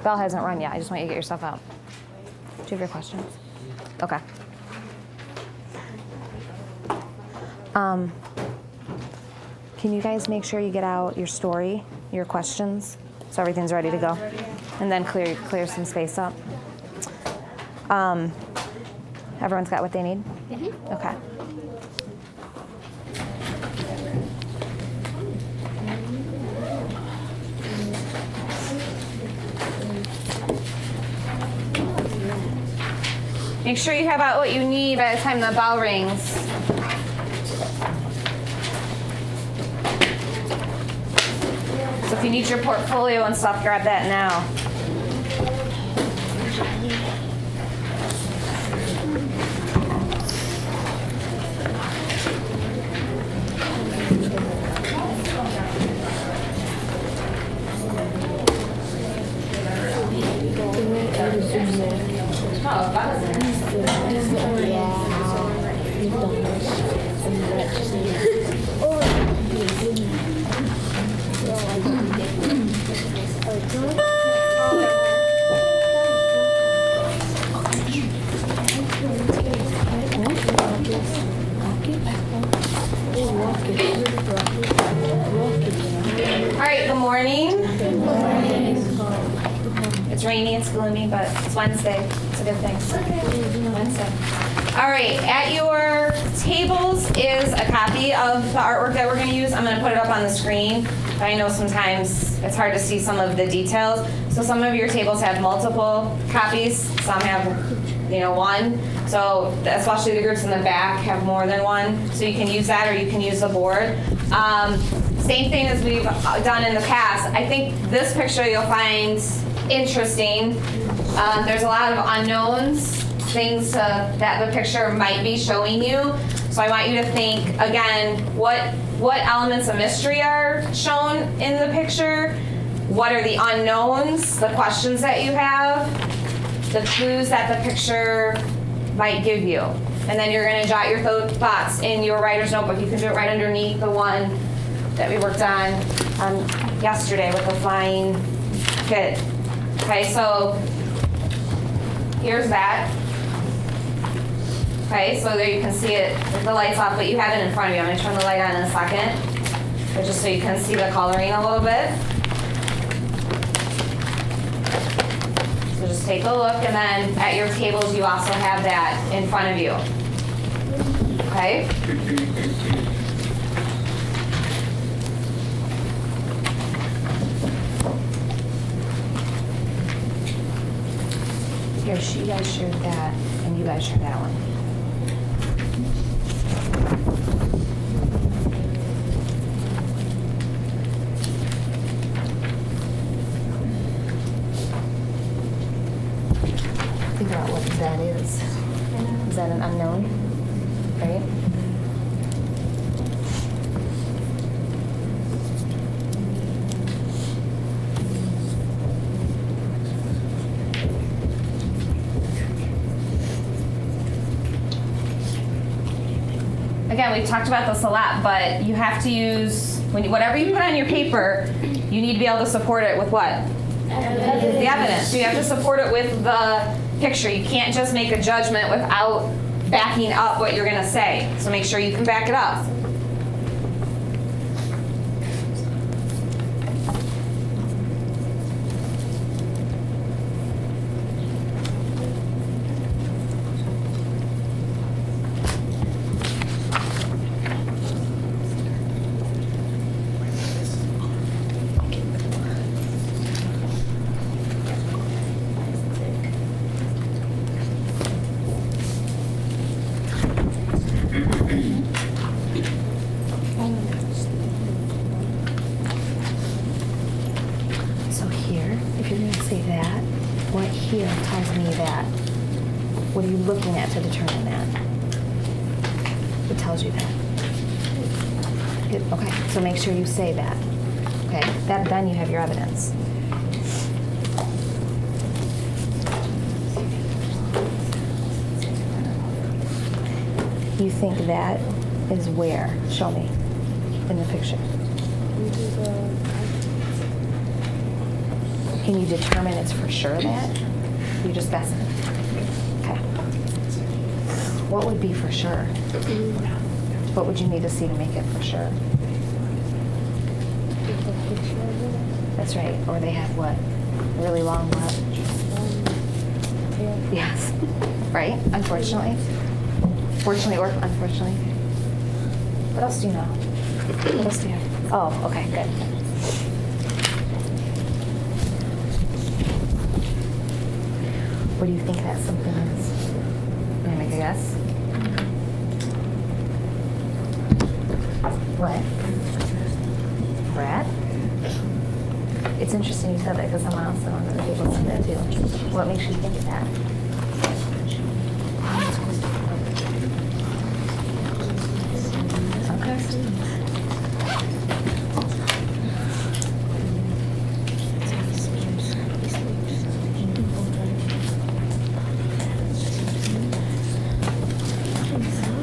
Bell hasn't run yet. I just want you to get your stuff out. Do you have your questions? Okay. Can you guys make sure you get out your story, your questions, so everything's ready to go? And then clear some space up. Everyone's got what they need? Mm-hmm. Okay. Make sure you have out what you need by the time the bell rings. So if you need your portfolio and stuff, grab that now. All right, good morning. Good morning. It's rainy, it's gloomy, but it's Wednesday. It's a good thing. Wednesday. All right, at your tables is a copy of the artwork that we're going to use. I'm going to put it up on the screen. I know sometimes it's hard to see some of the details. So some of your tables have multiple copies. Some have, one. So especially the groups in the back have more than one. So you can use that or you can use the board. Same thing as we've done in the past. I think this picture you'll find interesting. There's a lot of unknowns, things that the picture might be showing you. So I want you to think, again, what elements of mystery are shown in the picture? What are the unknowns, the questions that you have, the clues that the picture might give you? And then you're going to jot your thoughts in your writer's notebook. You can do it right underneath the one that we worked on yesterday with the flying kit. Okay, so here's that. Okay, so there you can see it, the light's off, but you have it in front of you. I'm going to turn the light on in a second, but just so you can see the coloring a little bit. So just take a look, and then at your tables you also have that in front of you. Okay? Here, you guys shared that, and you guys shared that one. Think about what that is. Is that an unknown? Right? Again, we've talked about this a lot, but you have to use, whatever you put on your paper, you need to be able to support it with what? The evidence. You have to support it with the picture. You can't just make a judgment without backing up what you're going to say. So make sure you can back it up. What are you looking at to determine that? It tells you that. Okay, so make sure you say that. Okay, then you have your evidence. You think that is where? Show me in the picture. Can you determine it's for sure that? You just guessing? Okay. What would be for sure? What would you need to see to make it for sure? That's right. Or they have what? Really long what? Yes. Right? Unfortunately. Fortunately or unfortunately. What else do you know? What else do you have? Oh, okay, good. What do you think that something is? Can I make a guess? What? Rat? It's interesting you said that because someone else on the table said that too. What makes you think of that?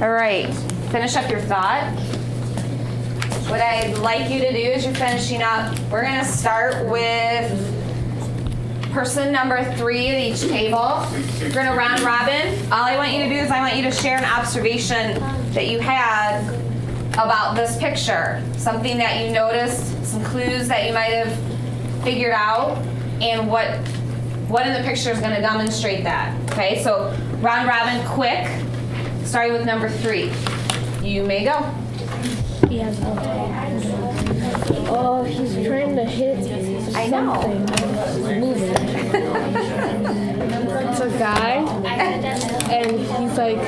All right, finish up your thought. What I'd like you to do as you're finishing up, we're gonna start with person number 3 at each table. We're gonna round robin. All I want you to do is I want you to share an observation that you had about this picture. Something that you noticed, some clues that you might have figured out, and what in the picture is gonna demonstrate that. Okay, so round robin, quick. Starting with number 3. You may go. He has oh, he's trying to hit I know. something. Moving. It's a guy, and he's like,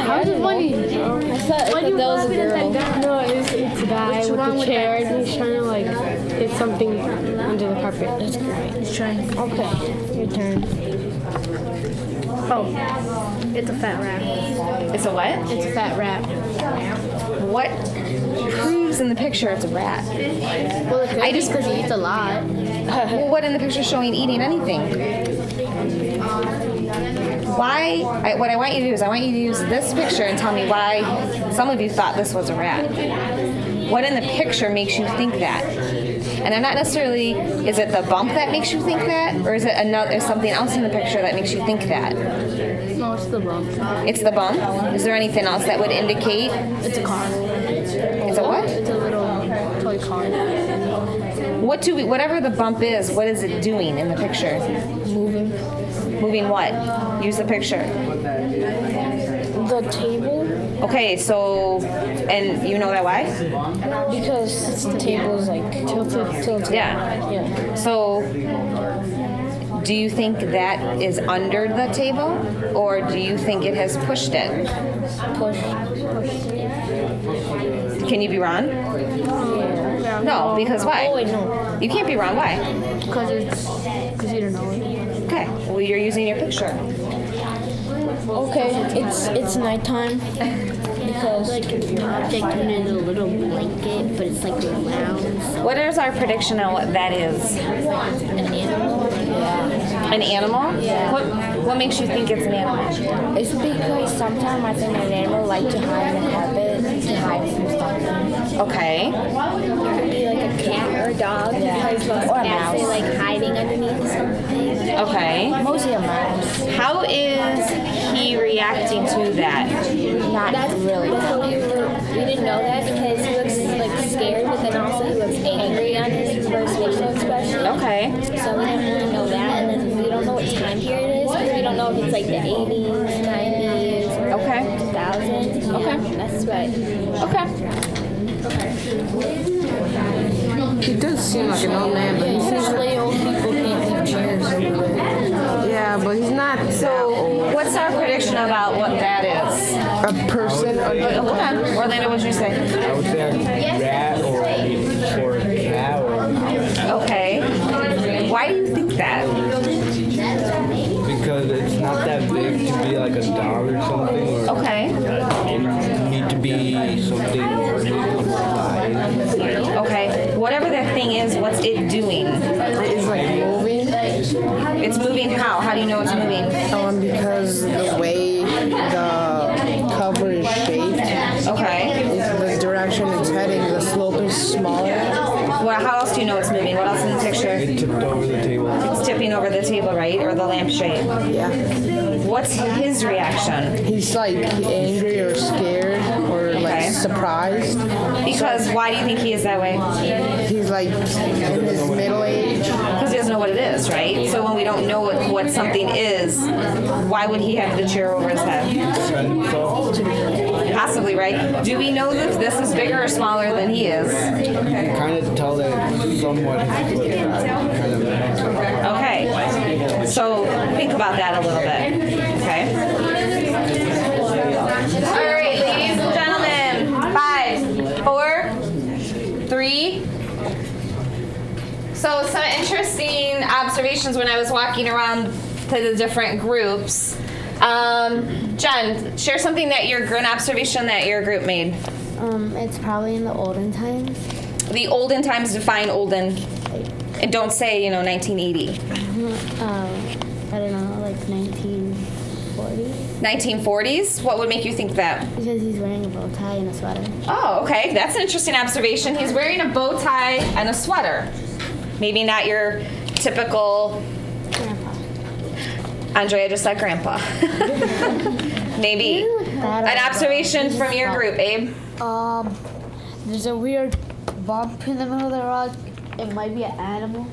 How is it funny? I thought that was a girl. No, it's a guy with the chair, and he's trying to like hit something under the carpet. That's great. He's trying. Okay, your turn. Oh, it's a fat rat. It's a what? It's a fat rat. What proves in the picture it's a rat? Well, it could be because he eats a lot. Well, what in the picture showing eating anything? Why? What I want you to do is I want you to use this picture and tell me why some of you thought this was a rat. What in the picture makes you think that? And I'm not necessarily, is it the bump that makes you think that? Or is it is something else in the picture that makes you think that? No, it's the bump. It's the bump? Is there anything else that would indicate? It's a car. It's a what? It's a little toy car. Whatever the bump is, what is it doing in the picture? Moving. Moving what? Use the picture. The table. Okay, so, and you know that why? Because the table is like tilted. Yeah. Yeah. So, do you think that is under the table, or do you think it has pushed it? Push. Can you be wrong? Yeah. No, because why? Oh wait, no. You can't be wrong. Why? Because you don't know it. Okay. Well, you're using your picture. Okay, it's nighttime because Like an object under a little blanket, but it's like round. What is our prediction on what that is? An animal. yeah. An animal? Yeah. What makes you think it's an animal? It's because sometimes I think an animal like to hide in the carpet to hide from something. Okay. It could be like a cat or a dog. Yeah. Because most Or a cats mouse. are like hiding underneath something. Okay. Mostly a mouse. How is he reacting to that? Not really. We didn't know that because he looks like scared, but then also he looks angry on his first facial expression. Okay. So we didn't really know that, and then we don't know what time period it is because we don't know if it's like the 80s, 90s, or Okay. 2000s. Okay. That's right. Okay. He does seem like an old man, but he's Usually old people can't leave chairs everywhere. yeah, but he's not So, what's our prediction about what that is? a person. Hold on. Orlando, what did you say? I would say a rat or a cat or a mouse. Okay. Why do you think that? Because it's not that big to be like a dog or something. Or Okay. it need to be something big in size. Okay. Whatever that thing is, what's it doing? It's like moving It's moving how? How do you know it's moving? because the way the cover is shaped, Okay. the direction it's heading, the slope is smaller. Well, how else do you know it's moving? What else in the picture? It tipped over the table. It's tipping over the table, right? Or the lampshade. Yeah. What's his reaction? He's like angry or scared or like Okay. surprised. Because why do you think he is that way? He's like in his middle age. Because he doesn't know what it is, right? So when we don't know what something is, why would he have the chair over his head? Defend himself. Possibly, right? Do we know if this is bigger or smaller than he is? You can kind of tell that somewhat his lip kind of. Okay. So think about that a little bit. Okay. All right, ladies and gentlemen. 5, 4, 3. So some interesting observations when I was walking around to the different groups. Jen, share something that an observation that your group made. It's probably in the olden times. The olden times, define olden. And don't say, 1980. I don't know, like 1940. 1940s? What would make you think that? Because he's wearing a bow tie and a sweater. Oh, okay. That's an interesting observation. He's wearing a bow tie and a sweater. Maybe not your typical... Grandpa. Andrea just like grandpa. Maybe. An observation from your group, Abe? There's a weird bump in the middle of the rock. It might be an animal.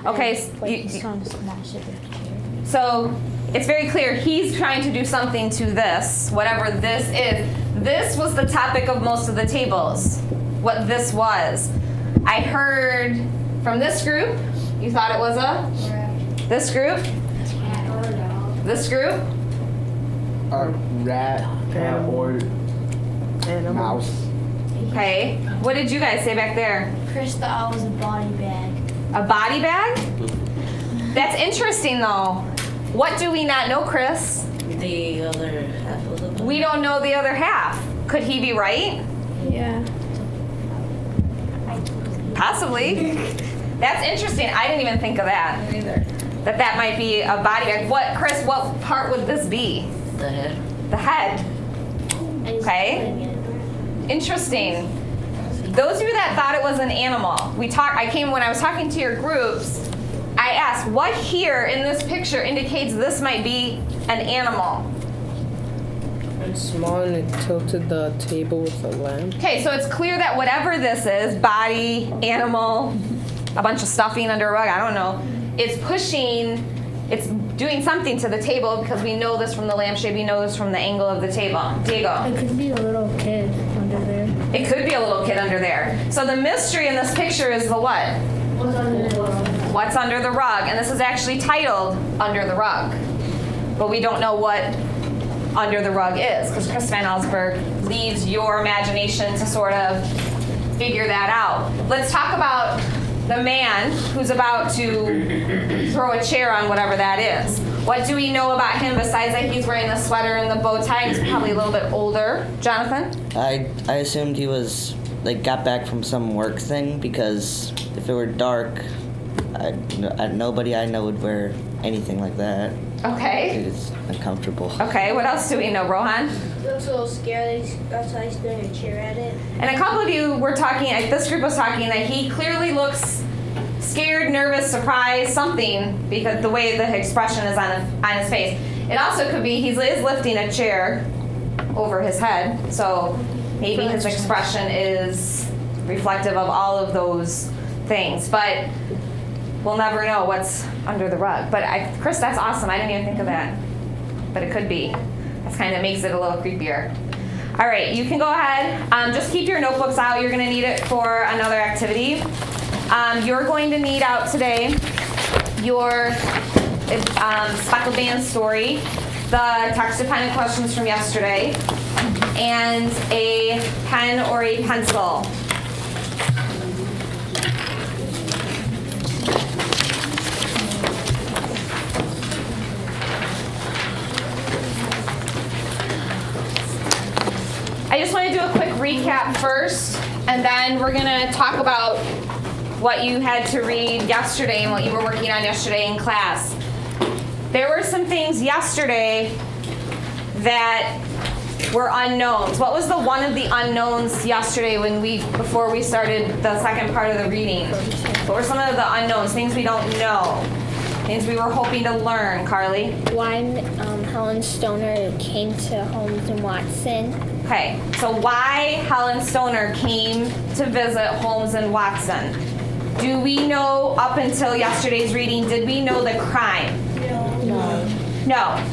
Okay. He's trying to smash it with a chair. So it's very clear he's trying to do something to this, whatever this is. This was the topic of most of the tables, what this was. I heard from this group, you thought it was this group? This group? A rat or mouse. Okay. What did you guys say back there? Chris thought it was a body bag. A body bag? That's interesting though. What do we not know, Chris? The other half of the body. We don't know the other half. Could he be right? Yeah. Possibly. That's interesting. I didn't even think of that. Either. That might be a body bag. What, Chris, what part would this be? The head. The head. Okay. Interesting. Those of you that thought it was an animal, when I was talking to your groups, I asked, what here in this picture indicates this might be an animal? It's small and it tilted the table with the lamp. Okay, so it's clear that whatever this is, body, animal, a bunch of stuffing under a rug, I don't know, it's doing something to the table because we know this from the lampshade, we know this from the angle of the table. Diego. It could be a little kid under there. It could be a little kid under there. So the mystery in this picture is the what? What's under the rug? And this is actually titled Under the Rug. But we don't know what under the rug is because Chris Van Allsburg leaves your imagination to sort of figure that out. Let's talk about the man who's about to throw a chair on whatever that is. What do we know about him besides that he's wearing the sweater and the bow tie? He's probably a little bit older. Jonathan? I assumed he was got back from some work thing because if it were dark, nobody I know would wear anything like that. Okay. It's uncomfortable. Okay, what else do we know, Rohan? He looks a little scared. That's why he's throwing a chair at it. And a couple of you were talking, this group was talking, that he clearly looks scared, nervous, surprised, something, because the way the expression is on his face. It also could be he is lifting a chair over his head, so maybe his expression is reflective of all of those things. But we'll never know what's under the rug. But Chris, that's awesome. I didn't even think of that. But it could be. That kind of makes it a little creepier. All right, you can go ahead. Just keep your notebooks out. You're going to need it for another activity. You're going to need out today your speckled band story, the text-dependent questions from yesterday, and a pen or a pencil. I just want to do a quick recap first, and then we're going to talk about what you had to read yesterday and what you were working on yesterday in class. There were some things yesterday that were unknowns. What was the one of the unknowns yesterday before we started the second part of the reading? What were some of the unknowns, things we don't know, things we were hoping to learn, Carly? Why Helen Stoner came to Holmes and Watson. Okay, so why Helen Stoner came to visit Holmes and Watson? Do we know up until yesterday's reading, did we know the crime? No.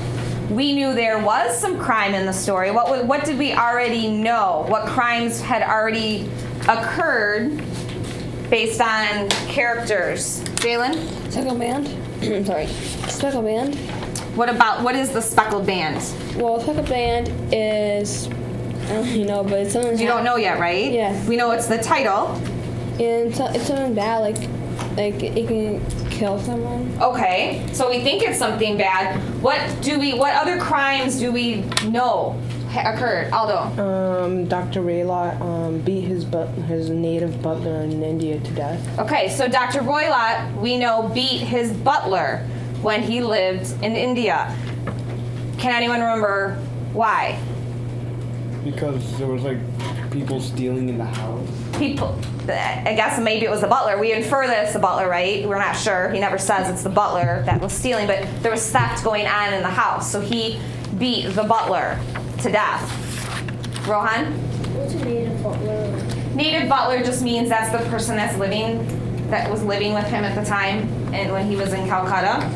We knew there was some crime in the story. What did we already know? What crimes had already occurred based on characters? Jalen? Speckled band. Sorry. Speckled band. What is the speckled band? Well, speckled band is, I don't really know, but it's something. You don't know yet, right? Yeah. We know it's the title. And it's something bad, like it can kill someone. Okay, so we think it's something bad. What other crimes do we know occurred? Aldo. Dr. Raylott beat his native butler in India to death. Okay, so Dr. Roylott, we know, beat his butler when he lived in India. Can anyone remember why? Because there was like people stealing in the house. People, I guess maybe it was the butler. We infer that it's the butler, right? We're not sure. He never says it's the butler that was stealing, but there was theft going on in the house, so he beat the butler to death. Rohan? What's a native butler? Native butler just means that's the person that was living with him at the time and when he was in Calcutta.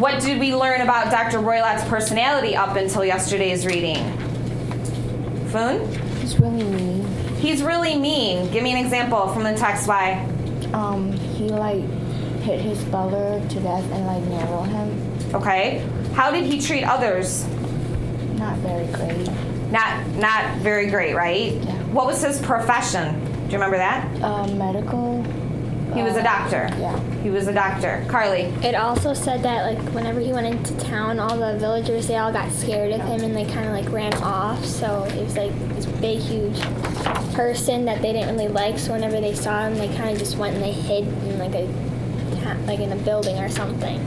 What did we learn about Dr. Roylott's personality up until yesterday's reading? Foon? He's really mean. He's really mean. Give me an example from the text. Why? He like hit his butler to death and like narrowed him. Okay. How did he treat others? Not very great. Not very great, right? Yeah. What was his profession? Do you remember that? Medical. He was a doctor. Yeah. He was a doctor. Carly. It also said that like whenever he went into town, all the villagers, they all got scared of him and they kind of like ran off. So it was like this big, huge person that they didn't really like. So whenever they saw him, they kind of just went and they hid in like in a building or something.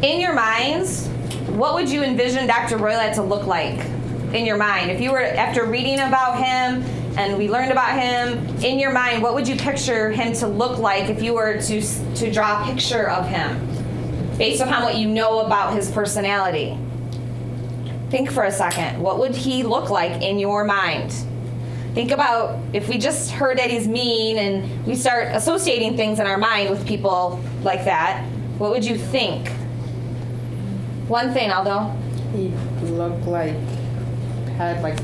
In your minds, what would you envision Dr. Roylott to look like in your mind? If you were, after reading about him and we learned about him, in your mind, what would you picture him to look like if you were to draw a picture of him based upon what you know about his personality? Think for a second. What would he look like in your mind? Think about if we just heard that he's mean and we start associating things in our mind with people like that, what would you think? One thing, Aldo. He looked like, had like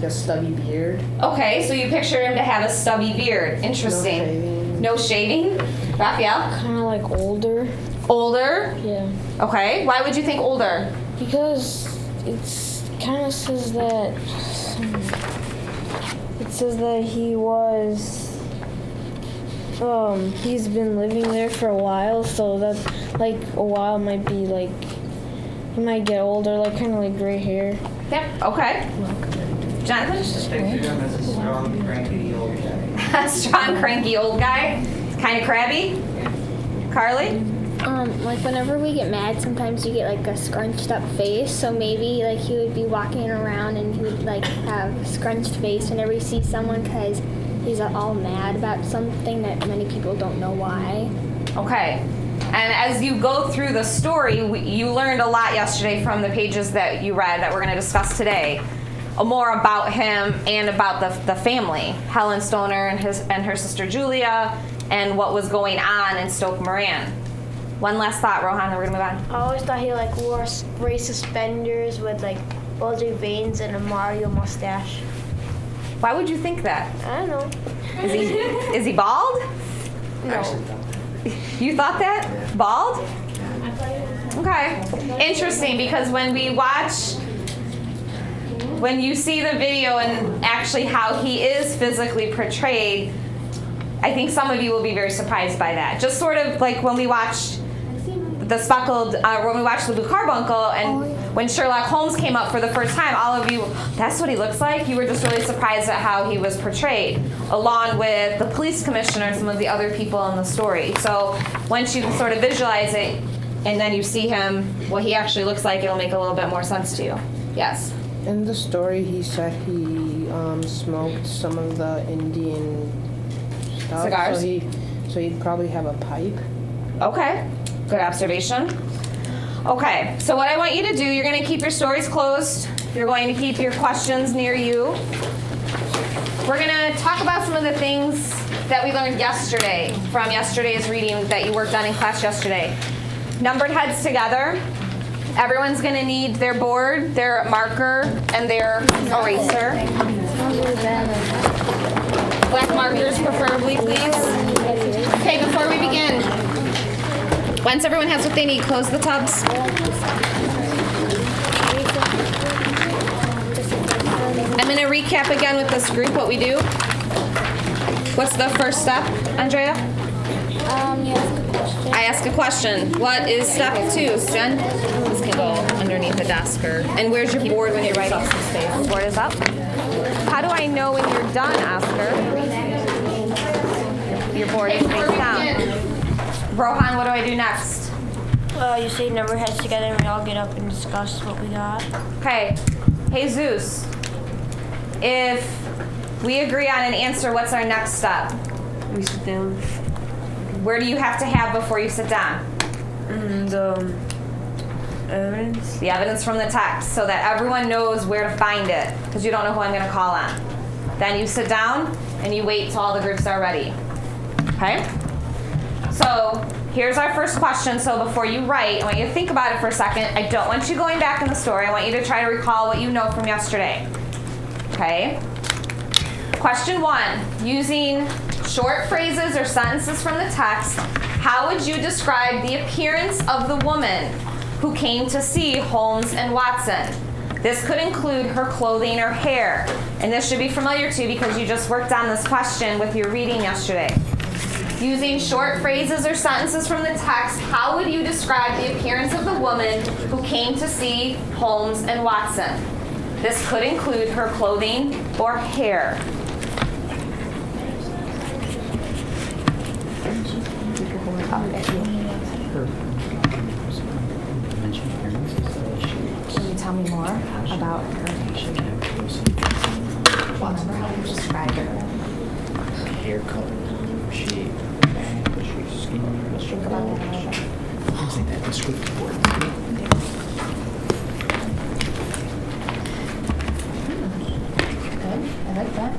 a stubby beard. Okay, so you picture him to have a stubby beard. Interesting. No shaving. Raphael? Kind of like older. Older? Yeah. Okay. Why would you think older? Because it's kind of says that he was he's been living there for a while, so that like a while might be like he might get older, like kind of like gray hair. Yep. Okay. Jonathan? Picture him as a strong, cranky old guy. Strong, cranky old guy. Kind of crabby. Carly? Like whenever we get mad, sometimes you get like a scrunched up face. So maybe like he would be walking around and he would like have a scrunched face whenever he sees someone because he's all mad about something that many people don't know why. Okay. And as you go through the story, you learned a lot yesterday from the pages that you read that we're going to discuss today. More about him and about the family, Helen Stoner and her sister Julia, and what was going on in Stoke Moran. One last thought, Rohan, then we're gonna move on. I always thought he like wore gray suspenders with like bulging veins and a Mario mustache. Why would you think that? I don't know. Is he bald? No. You thought that? Bald? Okay. Interesting, because when you see the video and actually how he is physically portrayed, I think some of you will be very surprised by that. Just sort of like when we watched when we watched The Blue Carbuncle, and when Sherlock Holmes came up for the first time, all of you, that's what he looks like. You were just really surprised at how he was portrayed, along with the police commissioner and some of the other people in the story. So once you sort of visualize it, and then you see him, what he actually looks like, it'll make a little bit more sense to you. Yes? In the story, he said he smoked some of the Indian stuff. Cigars? So he'd probably have a pipe. Okay, good observation. Okay, so what I want you to do, you're going to keep your stories closed. You're going to keep your questions near you. We're going to talk about some of the things that we learned yesterday from yesterday's reading that you worked on in class yesterday. Numbered heads together. Everyone's going to need their board, their marker, and their eraser. Black markers preferably, please. Okay, before we begin, once everyone has what they need, close the tubs. I'm going to recap again with this group what we do. What's the first step, Andrea? I ask a question. What is step 2, Jen? This can go underneath the desk. And where's your board when you're writing? The board is up. How do I know when you're done, Oscar? Your board is face down. Rohan, what do I do next? You say number heads together and we all get up and discuss what we got. Okay. Jesus, if we agree on an answer, what's our next step? We sit down. Where do you have to have before you sit down? The evidence. The evidence from the text, so that everyone knows where to find it, because you don't know who I'm going to call on. Then you sit down and you wait till all the groups are ready. Okay? So here's our first question. So before you write, I want you to think about it for a second. I don't want you going back in the story. I want you to try to recall what you know from yesterday. Okay? Question 1, using short phrases or sentences from the text, how would you describe the appearance of the woman who came to see Holmes and Watson? This could include her clothing or hair. And this should be familiar to you because you just worked on this question with your reading yesterday. Using short phrases or sentences from the text, how would you describe the appearance of the woman who came to see Holmes and Watson? This could include her clothing or hair. Can you tell me more about her? Remember how you described her? Hair color, shape, skin, Think about that. things like that. Descriptive words. Good. I like that.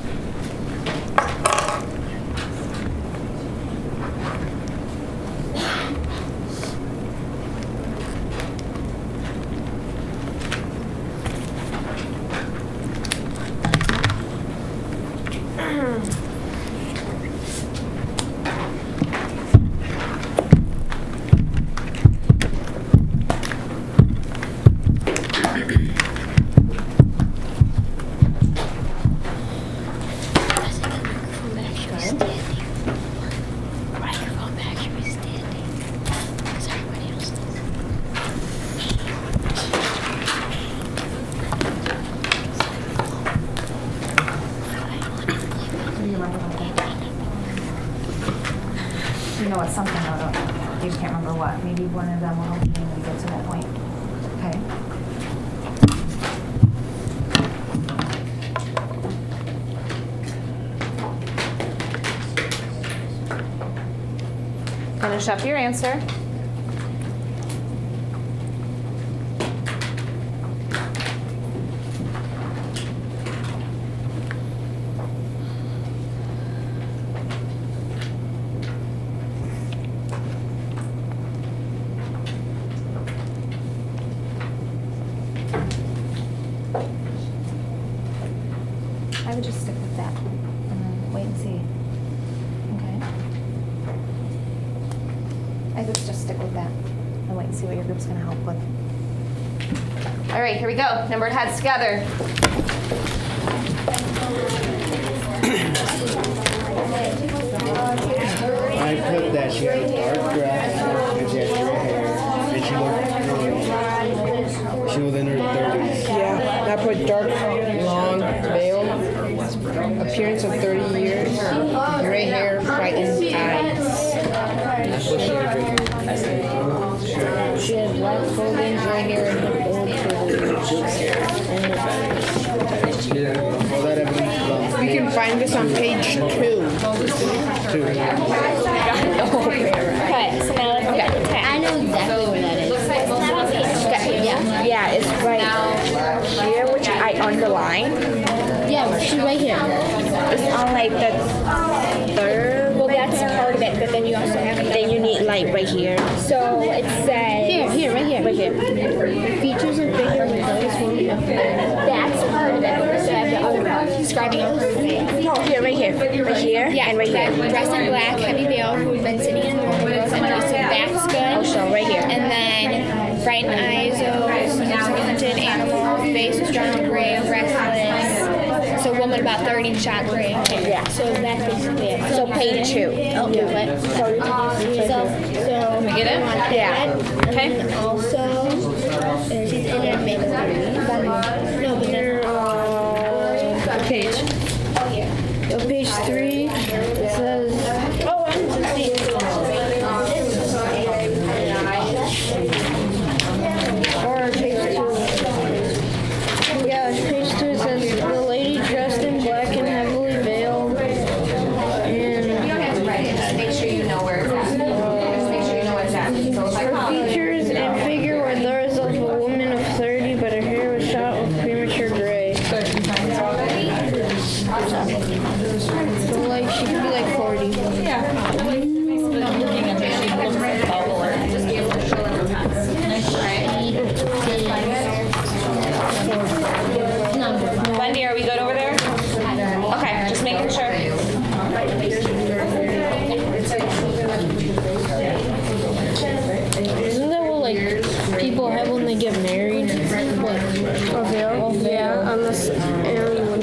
You know it's something though, don't you? You can't remember what. Maybe one of them will help you when we get to that point. Okay. Finish up your answer. I would just stick with that and then wait and see. Okay. I would just stick with that and wait and see what your group's going to help with. All right, here we go. Numbered heads together. I put that she had a dark dress and she had gray hair and she was in her 30s. Yeah, I put dark, long veil, appearance of 30 years, gray hair, frightened eyes. She had black clothing, gray hair, and old privilege. All that evidence You can find this on page 2. Okay, so now let's get the text. I know exactly where that is. Yeah, it's right here, which I underline. Yeah, she's right here. It's on like the third. Well, that's part of it, but then you also have Then you need like right here. So it says Here, right here. Right here. Features and figure with those who that's part of it. So I have the other part describing a person. No, here, right here. Right here. Yeah, and right here. Dressed in black, heavy veil, who'd been sitting in the room, and dressed in that's good. Oh, so right here. And then frightened eyes, hunted animal, face is drawn gray, restless. So woman about 30 shot gray. Yeah. So that's basically it. So page 2. So we get it? Yeah. Okay. And also, she's in a makeup. No, but then page. So page 3, it says, oh, I'm just seeing. or page 2. Yeah, page 2 it says, the lady dressed in black and heavily veiled. And Just make sure you know where it's at. Just make sure you know where it's at. So if I her call features and figure were those of a woman of 30, but her hair was shot with premature gray. So like, she could be like 40. Wendy, are we good over there? Okay, just making sure. Isn't that what like people have when they get married? Like a veil? Yeah, unless and when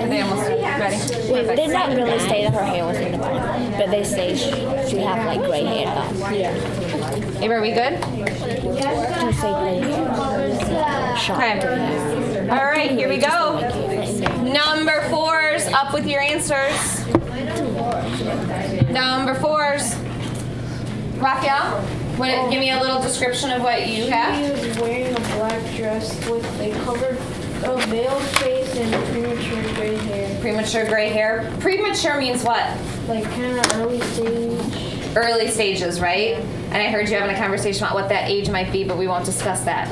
They almost ready. Wait, they did not really say that her hair was in the bun, but they say she have like gray hair though. Ava, are we good? To say gray hair. Okay. All right, here we go. Number 4's up with your answers. Number 4's. Raphael, give me a little description of what you have. She was wearing a black dress with a covered, a veiled face and premature gray hair. Premature gray hair. Premature means what? Like kind of early stage. Early stages, right? And I heard you having a conversation about what that age might be, but we won't discuss that.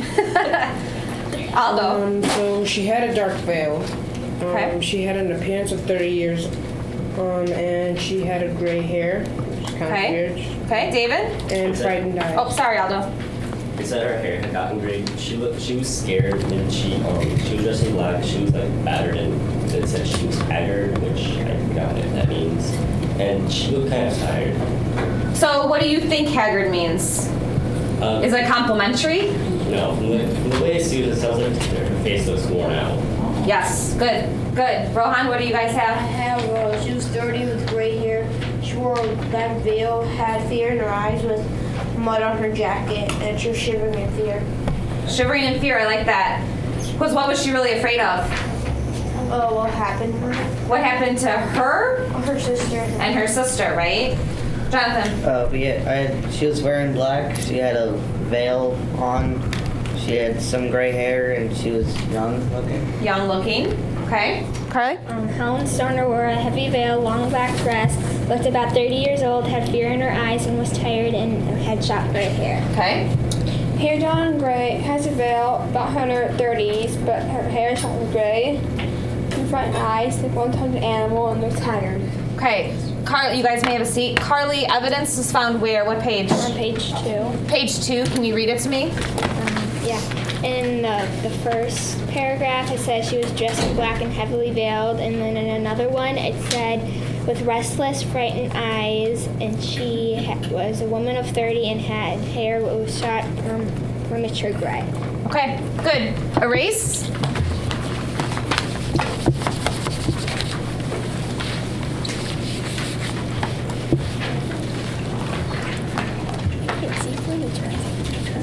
I'll go. So she had a dark veil. Okay. She had an appearance of 30 years. And she had a gray hair. Which is kind of Okay. weird. Okay, David? And frightened eyes. Oh, sorry, Aldo. It said her hair had gotten gray. She was scared, and she was dressed in black. She was like battered, and it said she was haggard, which I forgot what that means. And she looked kind of tired. So what do you think haggard means? Is it complimentary? No, from the way I see it, it sounds like her face looks worn out. Yes, good, good. Rohan, what do you guys I have? have, she was 30 with gray hair. She wore a black veil, had fear in her eyes with mud on her jacket, and she was shivering in fear. Shivering in fear, I like that. Because what was she really afraid of? Oh, what happened to her? What happened to her Her sister. and her sister, right? Jonathan? But yeah, she was wearing black. She had a veil on. She had some gray hair, and she was young looking. Young looking. Okay. Carly? Helen Stoner wore a heavy veil, long black dress, looked about 30 years old, had fear in her eyes, and was tired and had shot gray hair. Okay. Hair done gray, has a veil, about her 30s, but her hair is shot gray. In front eyes, like one-tongued animal, and they're tired. Okay. Carly, you guys may have a seat. Carly, evidence is found where? What page? On page 2. Page 2. Can you read it to me? Yeah. In the first paragraph, it says she was dressed in black and heavily veiled, and then in another one, it said with restless, frightened eyes, and she was a woman of 30 and had hair that was shot premature gray. Okay. Good. Erase.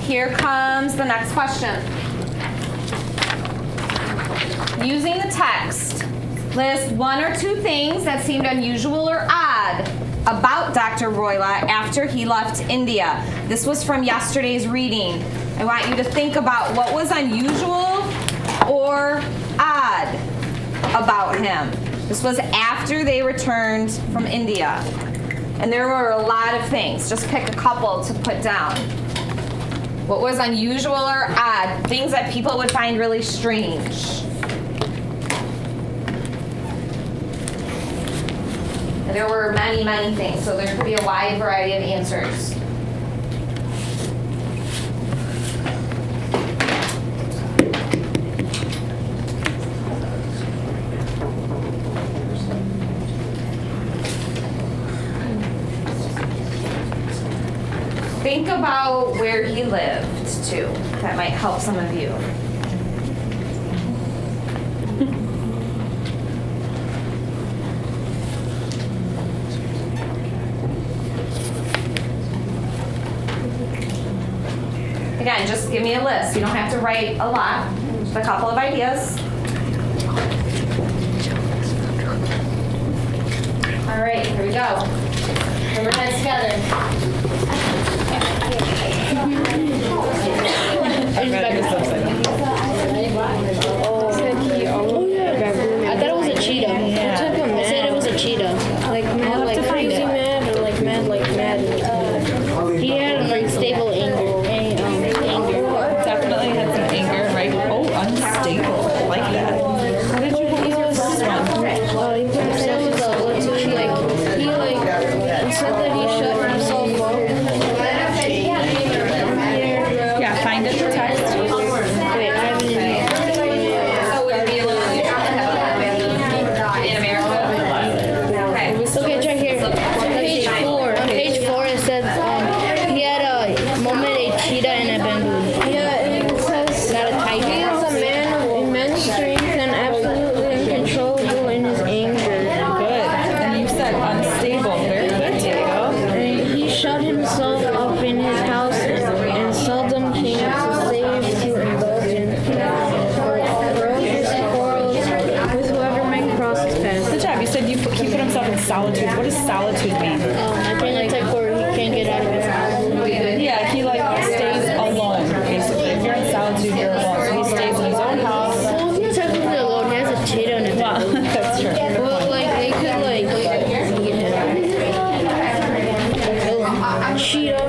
Here comes the next question. Using the text, list 1 or 2 things that seemed unusual or odd about Dr. Royla after he left India. This was from yesterday's reading. I want you to think about what was unusual or odd about him? This was after they returned from India. And there were a lot of things. Just pick a couple to put down. What was unusual or odd? Things that people would find really strange. And there were many, many things, so there could be a wide variety of answers. Think about where he lived, too. That might help some of you. Again, just give me a list. You don't have to write a lot. Just a couple of ideas. All right, here we go. Put your heads together. I thought it was a cheetah. I said it was a cheetah. Like mad, like crazy mad, or like mad, he had an unstable anger. Definitely had some anger, right? Oh, unstable. I like that. How did you get your first one? He said that he shut himself up. Yeah, find it the text. Wait, I have it in here. So would it be a little in America? Okay. Okay, it's right here. On page 4, it says he had a moment, a cheetah, and a bamboo. Yeah, it says Not a tiger. he is a man of immense strength and absolutely uncontrollable in his anger. Good. And you said unstable. Very good, Diego. And he shut himself up in his house and seldom came to save to indulge in ferocious quarrels with whoever might cross his path. Good job. You said he put himself in solitude. What does solitude mean? I think it's like where he can't get out of his house. Yeah, he like stays alone, basically. If you're in solitude, you're alone. So he stays in his own house. Well, he's not technically alone. He has a cheetah and a bamboo. That's true. Well, like they could like cheetah.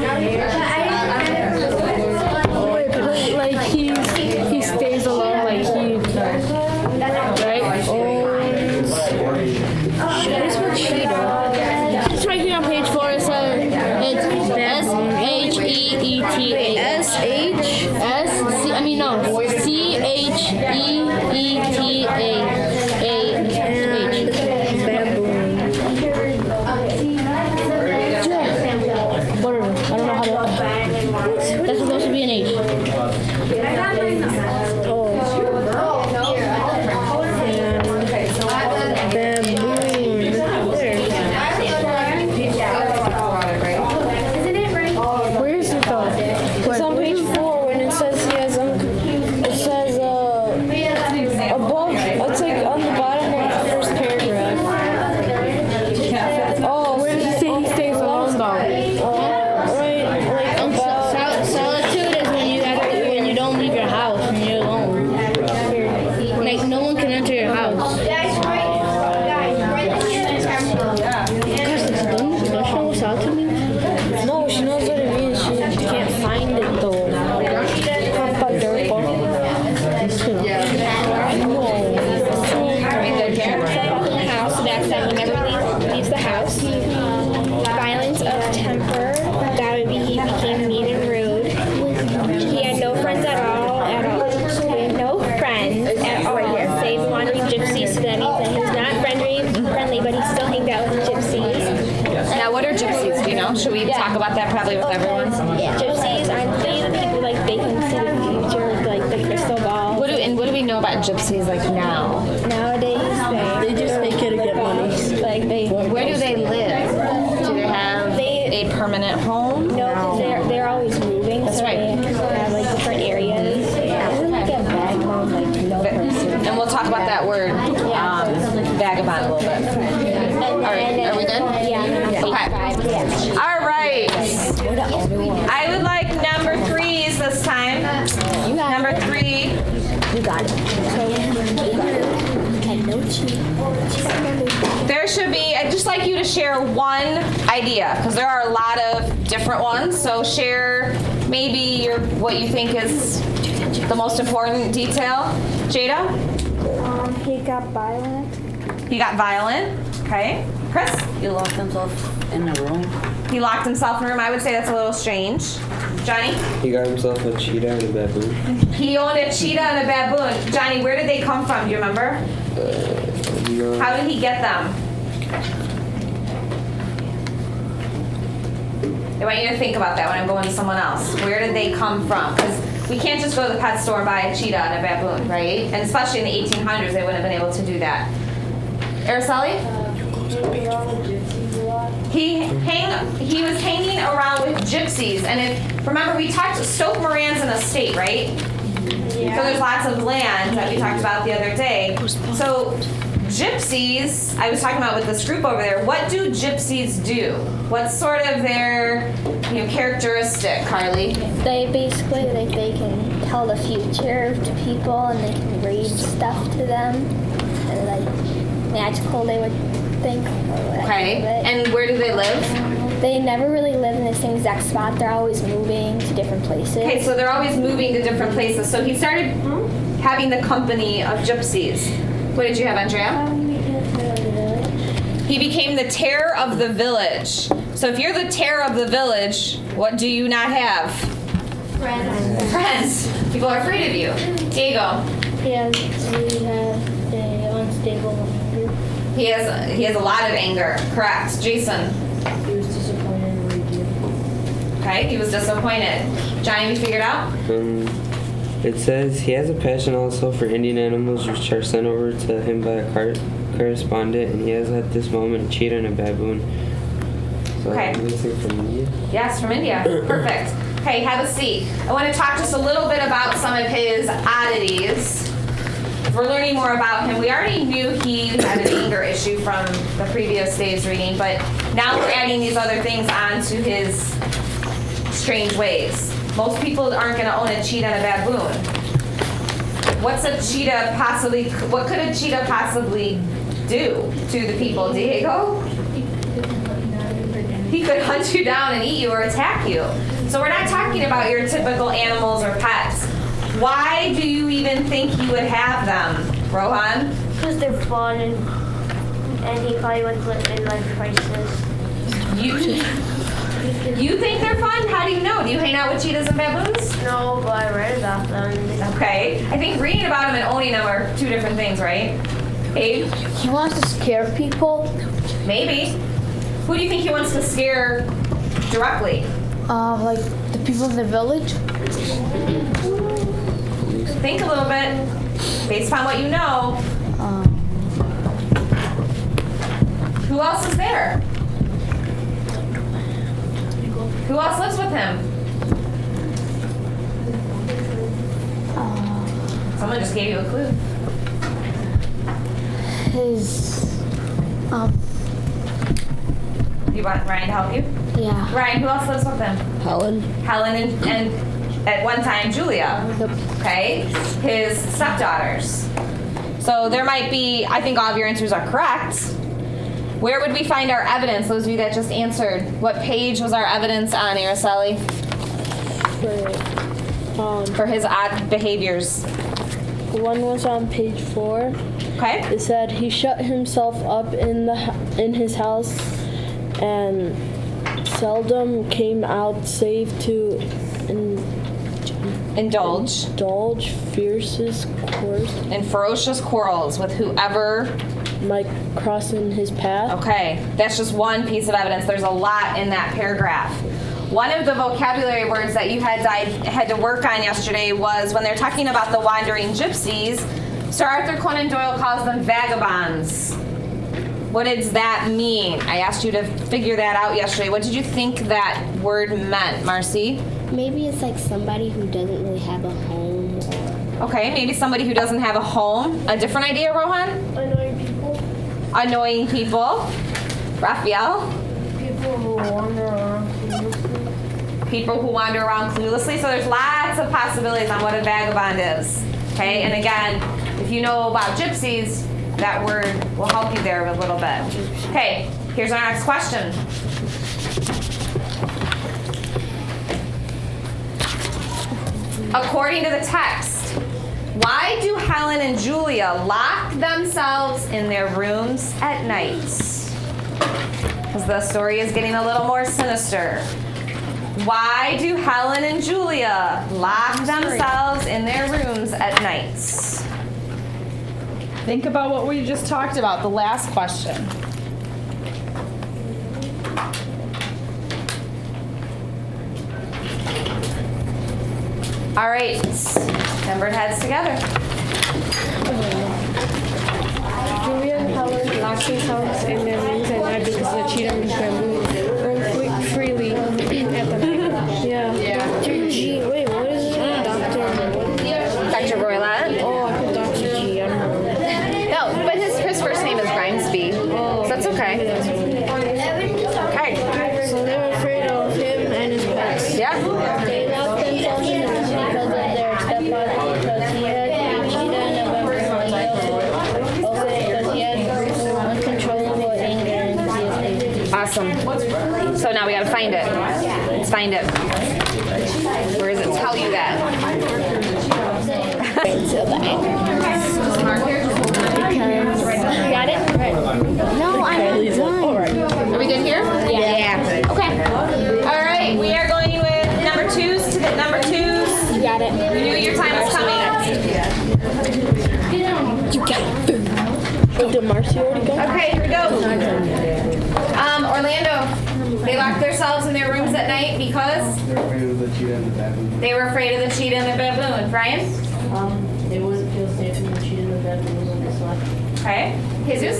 Wait, but like he stays alone, like he Right? This one cheetah. It's right here on page 4. It says it's S-H-E-E-T-A. Whatever. I don't know how to. That's supposed to be an H. Where is it though? It's on page 4 when it says he has it says above, it's like on the bottom of the first paragraph. Oh, where does it say he stays alone though? Right, like about Solitude is when you don't leave your house and you're alone. Like no one can enter your house. Don't you know what solitude means? No, she knows what it means. She can't find it though. House, so that's that he never leaves the house. Violence of temper, that would be he became mean and rude. He had no friends at all. He had no friends at all, save wandering gypsies. So that means that he was not friendly, but he still hanged out with gypsies. Now, what are gypsies? Do you know? Should we talk about that probably with everyone? Gypsies aren't they the people like they can see the future, like the crystal ball? What do we know about gypsies like now? Nowadays, They just fake it to get money. like they. Where do they live? Do they have a permanent home? No, they're always moving. That's so right. They have like different areas. Isn't like a vagabond, like no person? And we'll talk about that word vagabond a little bit. All right, are we good? Yeah. Okay. All right. I would like number 3s this time. Number 3. You got it. There should be, I'd just like you to share one idea, because there are a lot of different ones. So share maybe what you think is the most important detail. Jada? He got violent. He got violent. Okay. Chris? He locked himself in a room. He locked himself in a room. I would say that's a little strange. Johnny? He got himself a cheetah and a baboon. He owned a cheetah and a baboon. Johnny, where did they come from? Do you remember? No. How did he get them? I want you to think about that when I'm going to someone else. Where did they come from? Because we can't just go to the pet store and buy a cheetah and a baboon, right? And especially in the 1800s, they wouldn't have been able to do that. Araceli? He was hanging around with gypsies, and remember we talked. Stoke Moran's an estate, right? Yeah. So there's lots of land that we talked about the other day. So gypsies, I was talking about with this group over there. What do gypsies do? What's sort of their characteristic, Carly? They basically they can tell the future to people, and they can read stuff to them, and like magical they would think. Okay. And where do they live? They never really live in the same exact spot. They're always moving to different places. Okay, so they're always moving to different places. So he started having the company of gypsies. What did you have, Andrea? He became the terror of the village. So if you're the terror of the village, what do you not have? Friends. People are afraid of you. Diego. We have an unstable anger. He has a lot of anger. Correct. Jason. He was disappointed in what he did. Okay, he was disappointed. Johnny, we figured out? It says he has a passion also for Indian animals, which are sent over to him by a correspondent, and he has at this moment a cheetah and a baboon. So Okay. I'm guessing from India. Yes, from India. Perfect. Okay, have a seat. I want to talk just a little bit about some of his oddities. We're learning more about him. We already knew he had an anger issue from the previous day's reading, but now we're adding these other things onto his strange ways. Most people aren't going to own a cheetah and a baboon. What could a cheetah possibly do to the people, Diego? He could hunt you down and eat you or attack you. So we're not talking about your typical animals or pets. Why do you even think he would have them, Rohan? Because they're fun, and he probably would live in like priceless. You think they're fun? How do you know? Do you hang out with cheetahs and baboons? No, but I read about them. Okay. I think reading about them and owning them are two different things, right? Abe? He wants to scare people. Maybe. Who do you think he wants to scare directly? Like the people in the village. Think a little bit, based upon what you know. Who else is there? Who else lives with him? Someone just gave you a clue. You want Ryan to help you? Yeah. Ryan, who else lives with him? Helen. Helen and at one time Julia. Okay? His stepdaughters. So there might be, I think all of your answers are correct. Where would we find our evidence? Those of you that just answered. What page was our evidence on, Araceli? For his odd behaviors. One was on page 4. Okay. It said he shut himself up in his house and seldom came out save to indulge ferocious quarrels with whoever might cross in his path. Okay, that's just one piece of evidence. There's a lot in that paragraph. One of the vocabulary words that you had to work on yesterday was when they're talking about the wandering gypsies, Sir Arthur Conan Doyle calls them vagabonds. What does that mean? I asked you to figure that out yesterday. What did you think that word meant, Marcy? Maybe it's like somebody who doesn't really have a home. Okay, maybe somebody who doesn't have a home. A different idea, Rohan? Annoying people. Annoying people. Raphael? People who wander around cluelessly. People who wander around cluelessly. So there's lots of possibilities on what a vagabond is. Okay, and again, if you know about gypsies, that word will help you there a little bit. Okay, here's our next question. According to the text, why do Helen and Julia lock themselves in their rooms at night? Because the story is getting a little more sinister. Why do Helen and Julia lock themselves in their rooms at night? Think about what we just talked about, the last question. All right, numbered heads together. Julia and Helen locked themselves in their rooms at night because the cheetah and bamboo roam freely at the night. Yeah. Dr. G. Wait, what is his name? Dr. Roylette? Oh, I put Dr. G. I don't know. No, but his first name is Grimesby. So that's okay. Okay. So they were afraid of him and his pets. Yeah. They locked themselves in the room because of their stepfather, because he had a cheetah and a bamboo. Also because he had uncontrollable anger and PTSD. Awesome. So now we gotta find it. Let's find it. Where does it tell you that? You got it? No, I'm done. Are we good here? Yeah. Okay. All right, we are going with number twos to get number twos. You got it. You knew your time was coming. You got it. Oh, did Marcy already go? Okay, here we go. Orlando, they locked themselves in their rooms at night because They're afraid of the cheetah and the baboon. they were afraid of the cheetah and the baboon. Brian? They wouldn't feel safe in the cheetah and the baboon when they slept. Okay. Jesus?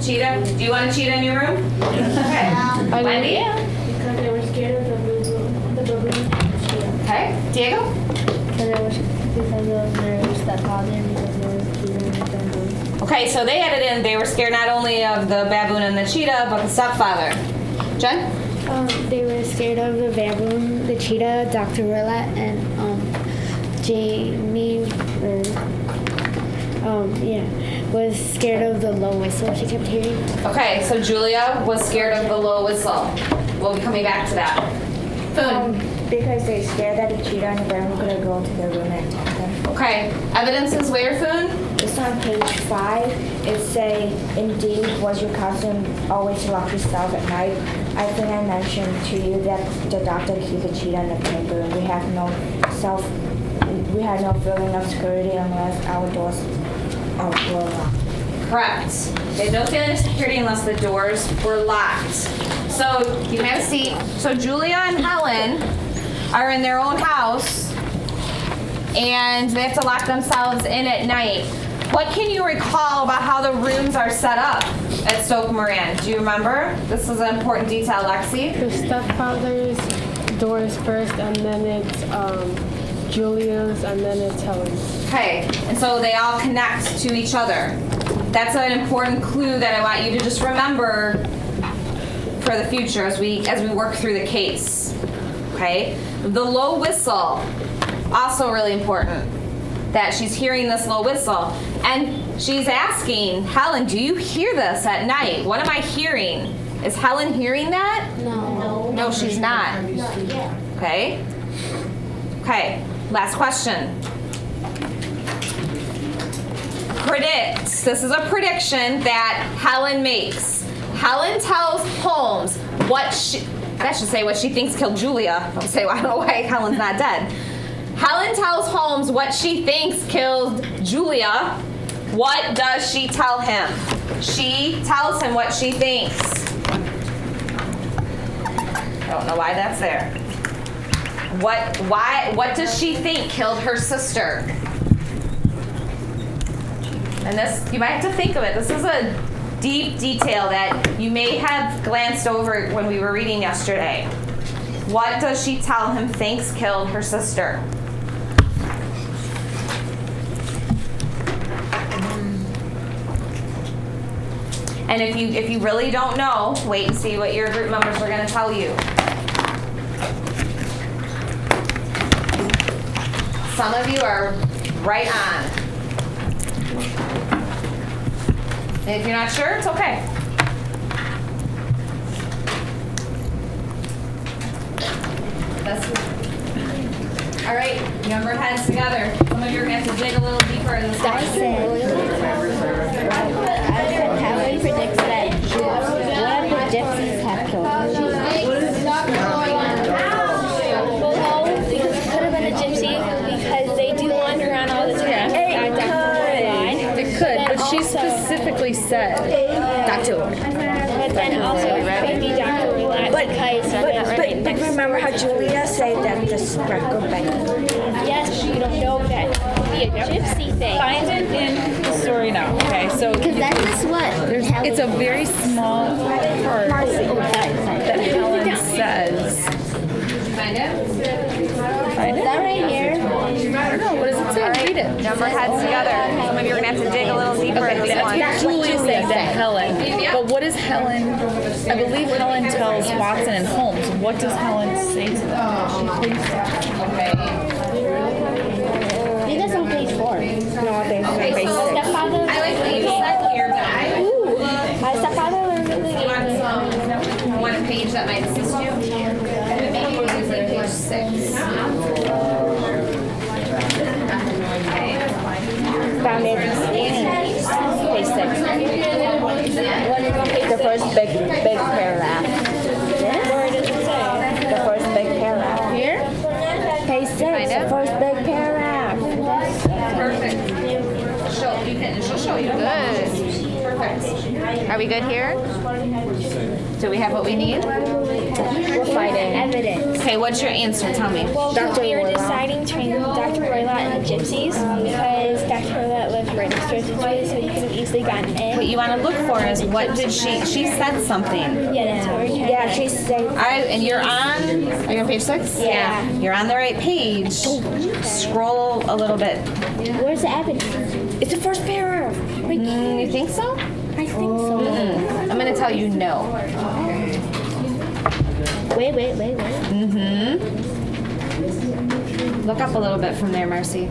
Cheetah? Do you want a cheetah in your room? Okay. Wendy? Because they were scared of the baboon and the cheetah. Okay. Diego? Because of their stepfather, because they were cheetah and the bamboo. Okay, so they had it in. They were scared not only of the baboon and the cheetah, but the stepfather. Jen? They were scared of the baboon, the cheetah, Dr. Roylette, and Jamie, was scared of the low whistle she kept hearing. Okay, so Julia was scared of the low whistle. We'll be coming back to that. Food. Because they're scared that the cheetah and the baboon could go into their room and attack them. Okay, evidence is where, Food? It's on page 5. It say, indeed, was your custom always to lock yourself at night? I think I mentioned to you that the doctor keeps the cheetah in the baboon. We had no feeling of security unless our doors were locked. Correct. They had no feeling of security unless the doors were locked. So you can have a seat. So Julia and Helen are in their own house and they have to lock themselves in at night. What can you recall about how the rooms are set up at Stoke Moran? Do you remember? This is an important detail, Lexi. The stepfather's doors first, and then it's Julia's, and then it's Helen's. Okay, and so they all connect to each other. That's an important clue that I want you to just remember for the future as we work through the case. Okay? The low whistle, also really important. That she's hearing this low whistle. And she's asking, Helen, do you hear this at night? What am I hearing? Is Helen hearing that? No. No, she's not. Okay? Okay, last question. Predict. This is a prediction that Helen makes. Helen tells Holmes what she thinks killed Julia. I'll say, well, I don't know why Helen's not dead. Helen tells Holmes what she thinks killed Julia. What does she tell him? She tells him what she thinks. I don't know why that's there. What does she think killed her sister? And this, you might have to think of it. This is a deep detail that you may have glanced over when we were reading yesterday. What does she tell him thinks killed her sister? And if you really don't know, wait and see what your group members are going to tell you. Some of you are right on. If you're not sure, it's okay. That's all right. Number heads together. Some of you are gonna have to dig a little deeper in this one. Helen predicts that one of the gypsies have killed her. Well, because it could have been a gypsy because they do wander around all the time. It could, but she specifically said Dr. But then also maybe Dr. Relax because But remember how Julia said that the sprinkle bacon? yes, you don't know that it could be a gypsy thing. Find it in the story now. Okay, so Because that is what it's a very small part that Helen says. Find it. Find it? that right here. I don't know. What does it say? Read it. Number heads together. Some of you are gonna have to dig a little deeper in this That's one. what Julia said to Helen. But what is Helen? I believe Helen tells Watson and Holmes. What does Helen say to them? She thinks You guys on page 4. No, I think it's on page 6. Stepfather. I like what you said here, but Ooh, my stepfather learned in the you want a page that might assist you? Maybe you can say page 6. Found it page 6. The first big paragraph. Where does it say? The first big paragraph. Here? Page 6, the first big paragraph. Perfect. She'll show you. Good. Perfect. Are we good here? Do we have what we need? We're fighting. Evidence. Okay, what's your answer? Tell me. Well, we were deciding between Dr. Roylott and the gypsies because Dr. Roylott lived right next door to the gypsies, so you could have easily gotten in. What you want to look for is what did she said something. Yeah, that's what we're trying Yeah, to she said. And you're on, are you on page 6? Yeah. You're on the right page. Scroll a little bit. Where's the evidence? It's the first paragraph. You think so? I think so. I'm going to tell you no. Wait. Mm-hmm. Look up a little bit from there, Marcy.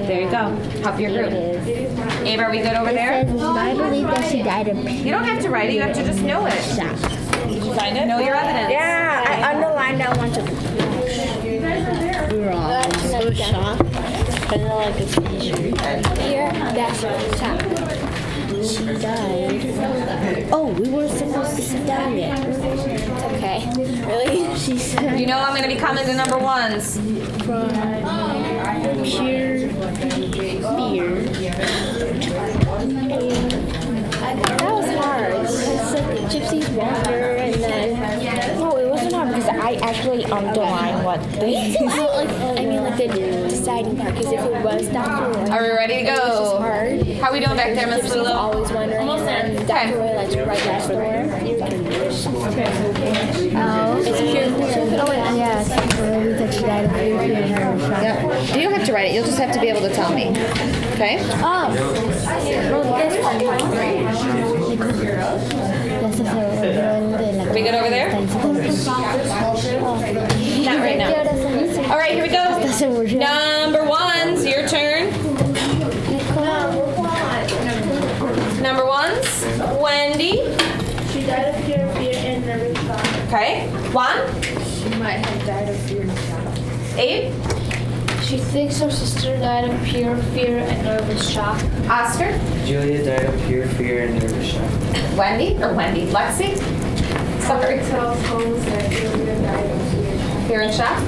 There you go. Help your group. Abe, are we good over there? It says, I believe that she died of You don't have to write it. You have to just know it. shock. Did you find it? Know your evidence. Yeah, I underlined that one too. Wrong. So shocked. Kind of like a t-shirt. Here, that's shock. She died. Oh, we weren't supposed to sit down yet. It's okay. Really? She said You know I'm going to be coming to number ones. from pure fear. That was hard. Because like, gypsies wander and then. No, it wasn't hard because I actually underlined what they. I mean, like the deciding part. Because if it was Dr. Roy, Are we ready to it was just go? hard. How we doing back there, Miss Gypsies Lulu? always wondering, and then Dr. Roy like right next door. It's pure. Oh, yeah. That she died of fear and Yep. You don't have to write it. You'll just have to be able to tell me. Okay? Oh. Well, this one. Are we good over there? Not right now. All right, here we go. Number ones, your turn. Number ones, Wendy. She died of fear and nervous shock. Okay. Juan. She might have died of fear and shock. Abe. She thinks her sister died of pure fear and nervous shock. Oscar. Julia died of pure fear and nervous shock. Wendy. Lexi. Sorry. Tells Holmes that Julia died of Fear and shock.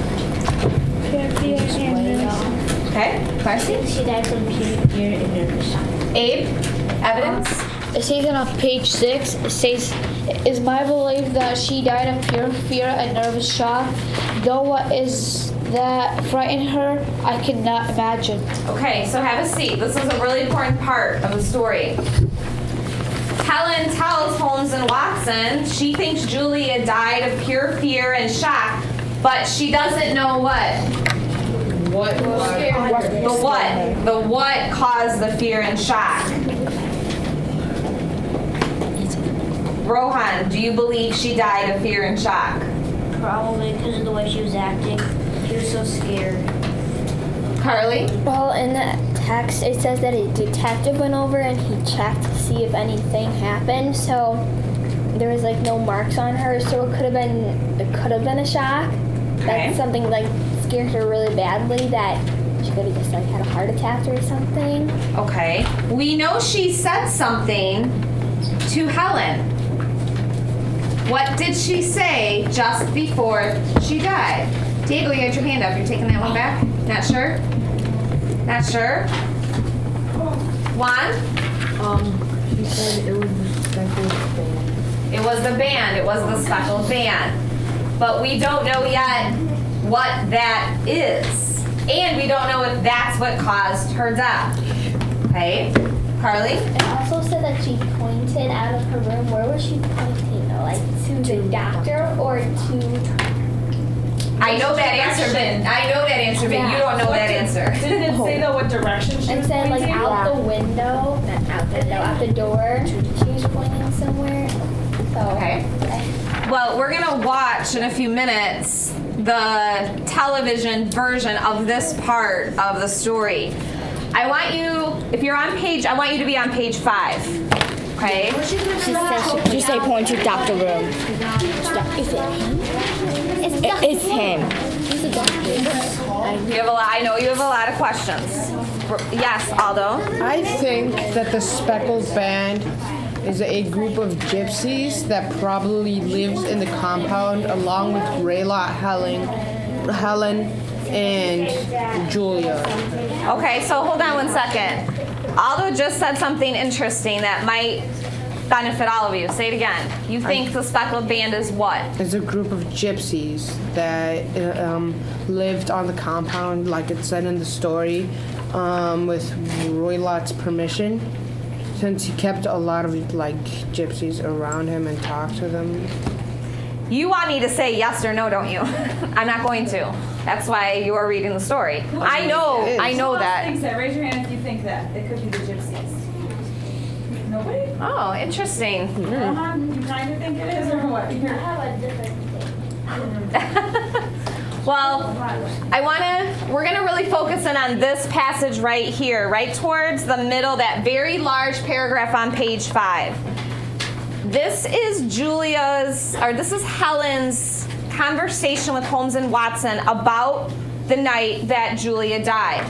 fear and nervous shock. Okay. Marcy. She died from pure fear and nervous shock. Abe. Evidence. It says on page 6, it says, "Is my belief that she died of pure fear and nervous shock, though what is that frightened her, I cannot imagine." Okay, so have a seat. This is a really important part of the story. Helen tells Holmes and Watson she thinks Julia died of pure fear and shock, but she doesn't know what. The what caused the fear and shock. Rohan, do you believe she died of fear and shock? Probably because of the way she was acting. She was so scared. Carly? Well, in the text, it says that a detective went over and he checked to see if anything happened. So there was like no marks on her. So it could have been a shock. Okay. That something like scared her really badly that she could have just like had a heart attack or something. Okay. We know she said something to Helen. What did she say just before she died? Diego, you had your hand up. You're taking that one back? Not sure? Not sure? Juan? She said it was the speckled band. It was the band. It was the speckled band. But we don't know yet what that is. And we don't know if that's what caused her death. Okay? Carly? It also said that she pointed out of her room. Where was she pointing though? Like to the doctor or to... I know that answer, but you don't know that answer. Didn't it say though what direction she It was said like pointing? out the window, not out the window, out the door. She was pointing somewhere. So, Okay. Well, we're going to watch in a few minutes the television version of this part of the story. I want you, if you're on page, I want you to be on page 5. Okay? She say point to doctor room. is it him? It's him. He's a doctor. You have a lot, I know you have a lot of questions. Yes, Aldo? I think that the Speckled Band is a group of gypsies that probably lives in the compound along with Rayla, Helen, and Julia. Okay, so hold on one second. Aldo just said something interesting that might benefit all of you. Say it again. You think the Speckled Band is what? It's a group of gypsies that lived on the compound, like it said in the story, with Roy Lott's permission, since he kept a lot of like gypsies around him and talked to them. You want me to say yes or no, don't you? I'm not going to. That's why you are reading the story. I know that. Thinks that. Raise your hand if you think that. It could be the gypsies. Nobody? Oh, interesting. You kind of think it is, or what? I have a different Well, we're gonna really focus in on this passage right here, right towards the middle, that very large paragraph on page 5. This is this is Helen's conversation with Holmes and Watson about the night that Julia died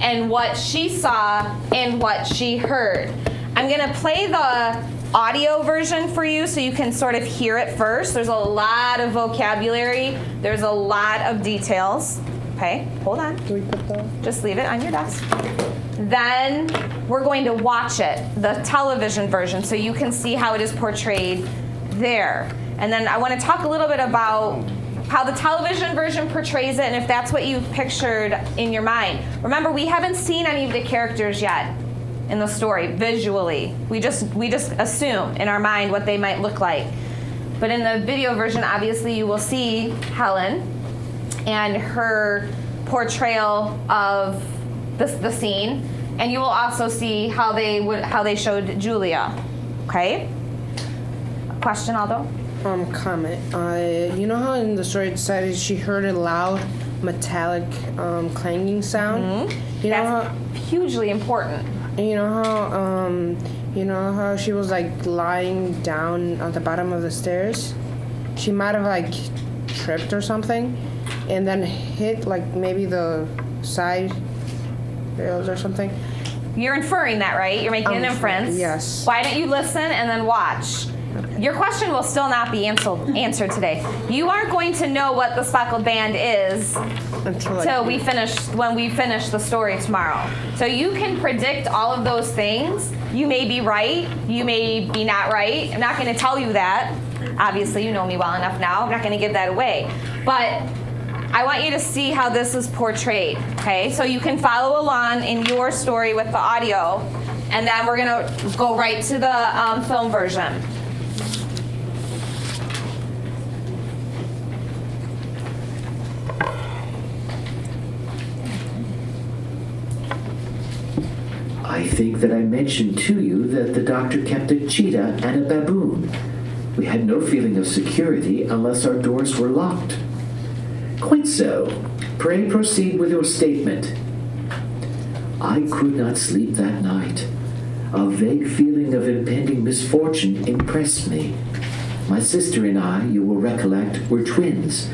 and what she saw and what she heard. I'm gonna play the audio version for you so you can sort of hear it first. There's a lot of vocabulary. There's a lot of details. Okay, hold on. Do we put that? Just leave it on your desk. Then we're going to watch it, the television version, so you can see how it is portrayed there. And then I want to talk a little bit about how the television version portrays it and if that's what you've pictured in your mind. Remember, we haven't seen any of the characters yet in the story visually. We just assume in our mind what they might look like. But in the video version, obviously you will see Helen and her portrayal of the scene, and you will also see how they showed Julia. Okay? Question, Aldo? Comment. You know how in the story it said she heard a loud metallic clanging sound? Mm-hmm. You know That's hugely important. You know how she was like lying down on the bottom of the stairs? She might have like tripped or something and then hit like maybe the side rails or something. You're inferring that, right? You're making an inference. Yes. Why don't you listen and then watch? Your question will still not be answered today. You aren't going to know what the Speckled Band is until when we finish the story tomorrow. So you can predict all of those things. You may be right. You may be not right. I'm not going to tell you that. Obviously, you know me well enough now. I'm not going to give that away. But I want you to see how this is portrayed, okay? So you can follow along in your story with the audio, and then we're going to go right to the film version. I think that I mentioned to you that the doctor kept a cheetah and a baboon. We had no feeling of security unless our doors were locked. Quite so. Pray proceed with your statement. I could not sleep that night. A vague feeling of impending misfortune impressed me. My sister and I, you will recollect, were twins,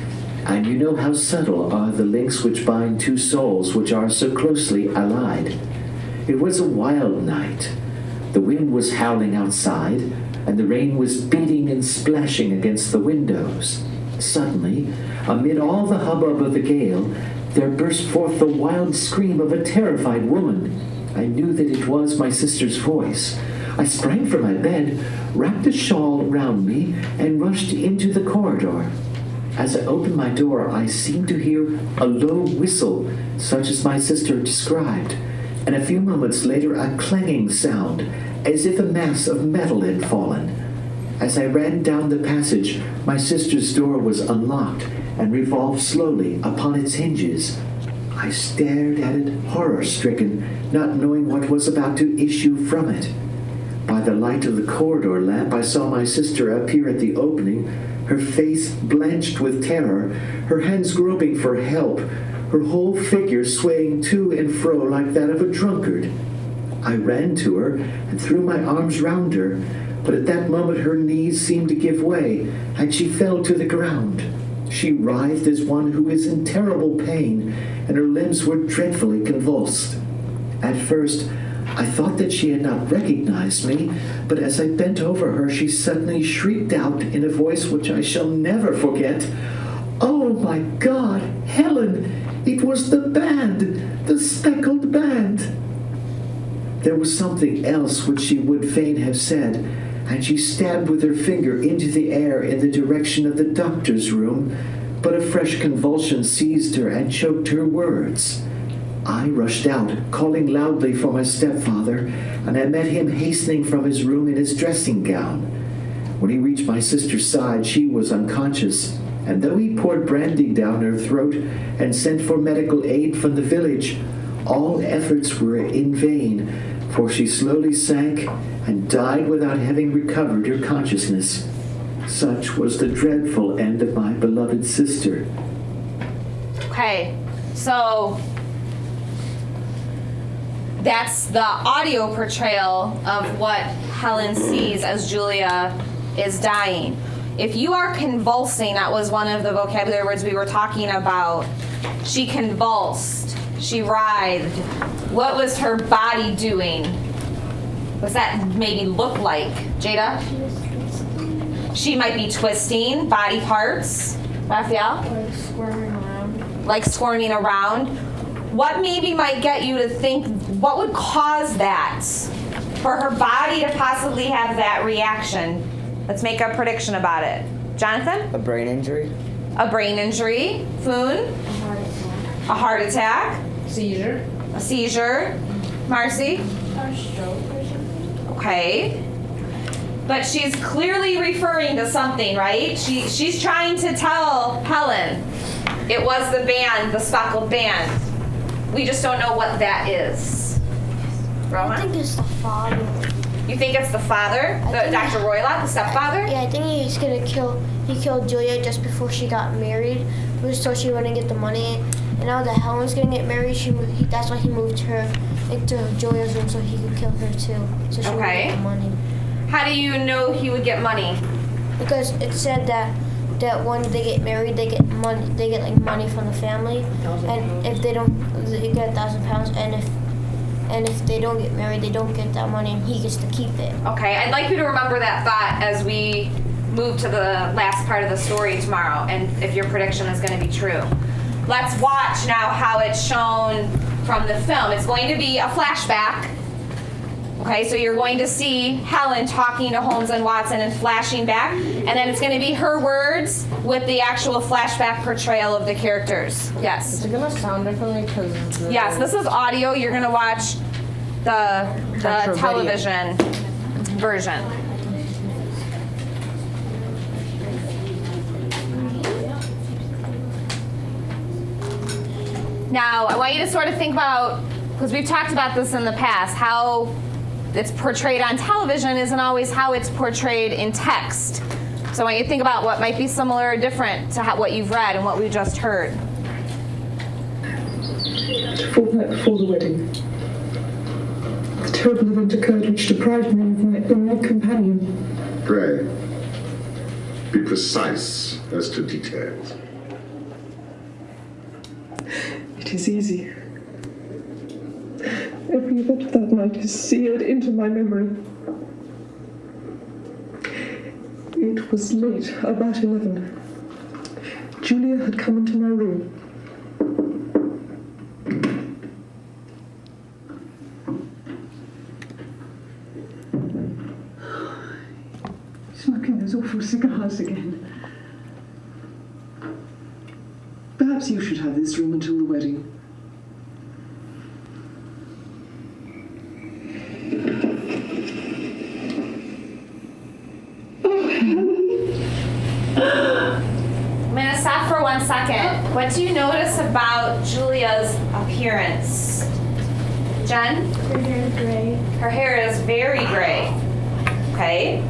and you know how subtle are the links which bind two souls which are so closely allied. It was a wild night. The wind was howling outside, and the rain was beating and splashing against the windows. Suddenly, amid all the hubbub of the gale, there burst forth the wild scream of a terrified woman. I knew that it was my sister's voice. I sprang from my bed, wrapped a shawl round me, and rushed into the corridor. As I opened my door, I seemed to hear a low whistle, such as my sister described, and a few moments later a clanging sound, as if a mass of metal had fallen. As I ran down the passage, my sister's door was unlocked and revolved slowly upon its hinges. I stared at it, horror-stricken, not knowing what was about to issue from it. By the light of the corridor lamp, I saw my sister appear at the opening, her face blanched with terror, her hands groping for help, her whole figure swaying to and fro like that of a drunkard. I ran to her and threw my arms round her, but at that moment her knees seemed to give way, and she fell to the ground. She writhed as one who is in terrible pain, and her limbs were dreadfully convulsed. At first, I thought that she had not recognized me, but as I bent over her, she suddenly shrieked out in a voice which I shall never forget, "Oh, my God, Helen! It was the band! The speckled band!" There was something else which she would fain have said, and she stabbed with her finger into the air in the direction of the doctor's room, but a fresh convulsion seized her and choked her words. I rushed out, calling loudly for my stepfather, and I met him hastening from his room in his dressing gown. When he reached my sister's side, she was unconscious, and though he poured brandy down her throat and sent for medical aid from the village, all efforts were in vain, for she slowly sank and died without having recovered her consciousness. Such was the dreadful end of my beloved sister. Okay, so that's the audio portrayal of what Helen sees as Julia is dying. If you are convulsing, that was one of the vocabulary words we were talking about. She convulsed. She writhed. What was her body doing? What's that maybe look like? Jada? She might be twisting body parts. Raphael? Like squirming around. Like squirming around. What maybe might get you to think, what would cause that? For her body to possibly have that reaction. Let's make a prediction about it. Jonathan? A brain injury? A brain injury. Foon? A heart attack. Seizure. A seizure. Marcy? A stroke or something. Okay. But she's clearly referring to something, right? She's trying to tell Helen it was the band, the speckled band. We just don't know what that is. Rohan? I think it's the father. You think it's the father? Dr. Roylott, the stepfather? Yeah, I think he's gonna kill. He killed Julia just before she got married. He was told she wouldn't get the money, and now that Helen's gonna get married, that's why he moved her into Julia's room so he could kill her too, so she wouldn't get the money. How do you know he would get money? Because it said that when they get married, they get money. They get like money from the family, and if they don't, they get £1,000. And if they don't get married, they don't get that money, and he gets to keep it. Okay, I'd like you to remember that thought as we move to the last part of the story tomorrow, and if your prediction is going to be true. Let's watch now how it's shown from the film. It's going to be a flashback. Okay, so you're going to see Helen talking to Holmes and Watson and flashing back, and then it's going to be her words with the actual flashback portrayal of the characters. Yes? Is it going to sound differently? Yes, this is audio. You're going to watch the television version. Now, I want you to sort of think about, because we've talked about this in the past, how it's portrayed on television isn't always how it's portrayed in text. So I want you to think about what might be similar or different to what you've read and what we just heard. For the wedding, The terrible event occurred which deprived me of my only companion. Pray, be precise as to details. It is easy. Every event of that night is seared into my memory. It was late, about 11. Julia had come into my room. Smoking those awful cigars again. Perhaps you should have this room until the wedding. I'm going to stop for 1 second. What do you notice about Julia's appearance? Jen? Her hair is gray. Her hair is very gray. Okay.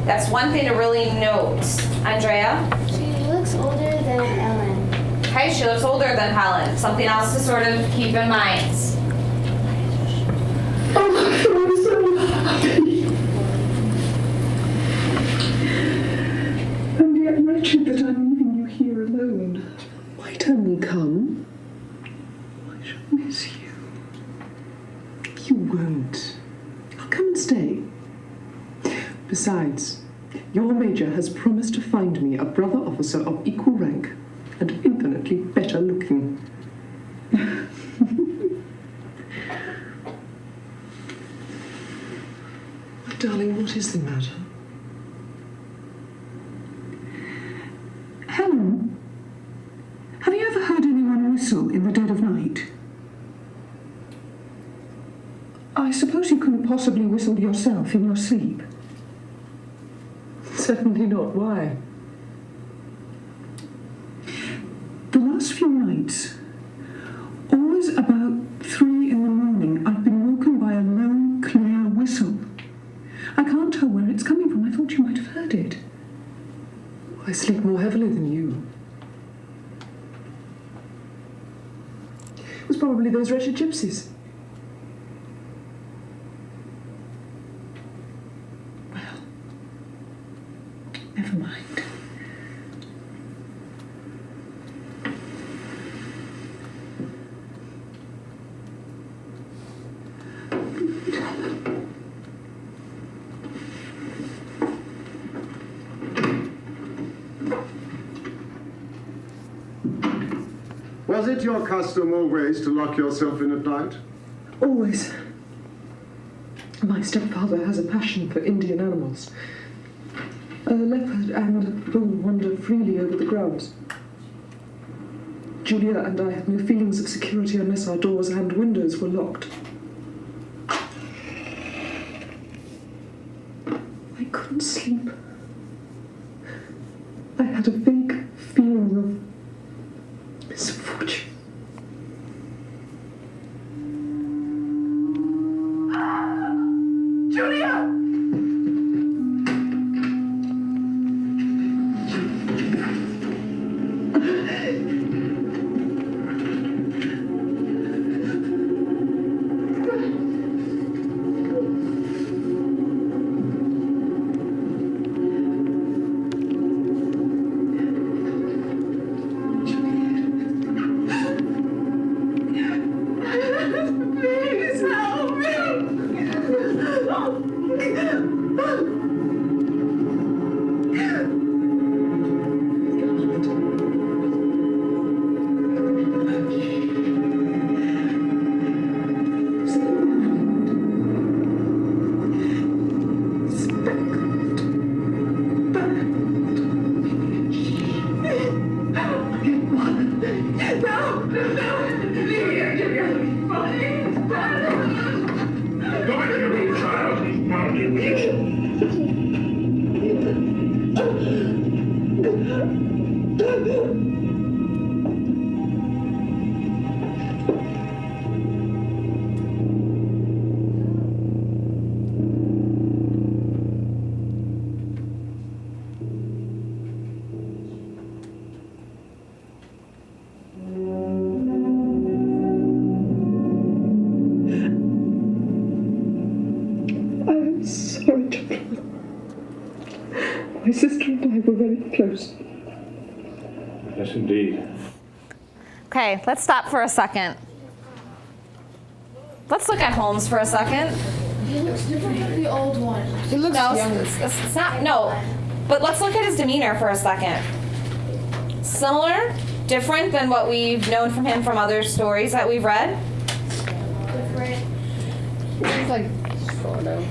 That's one thing to really note. Andrea? She looks older than Ellen. Okay, she looks older than Helen. Something else to sort of keep in mind. I'm yet wretched that I'm leaving you here alone. Why don't we come? I shall miss you. You won't. I'll come and stay. Besides, your major has promised to find me a brother officer of equal rank and infinitely better looking. My darling, what is the matter? Helen, have you ever heard anyone whistle in the dead of night? I suppose you couldn't possibly whistle yourself in your sleep. Certainly not. Why? The last few nights, always about 3 in the morning, I've been woken by a low, clear whistle. I can't tell where it's coming from. I thought you might have heard it. I sleep more heavily than you. It was probably those wretched gypsies. Well, never mind. Was it your custom always to lock yourself in at night? Always. My stepfather has a passion for Indian animals. A leopard and a bull wander freely over the grounds. Julia and I had no feelings of security unless our doors and windows were locked. I couldn't sleep. I had a vague feeling of misfortune. Julia! Please help me! is. Yes, indeed. Okay, let's stop for a second. Let's look at Holmes for a second. He looks different than the old one. He looks younger. It's not, no. But let's look at his demeanor for a second. Similar, different than what we've known from him from other stories that we've read. Different. He's like, sort of.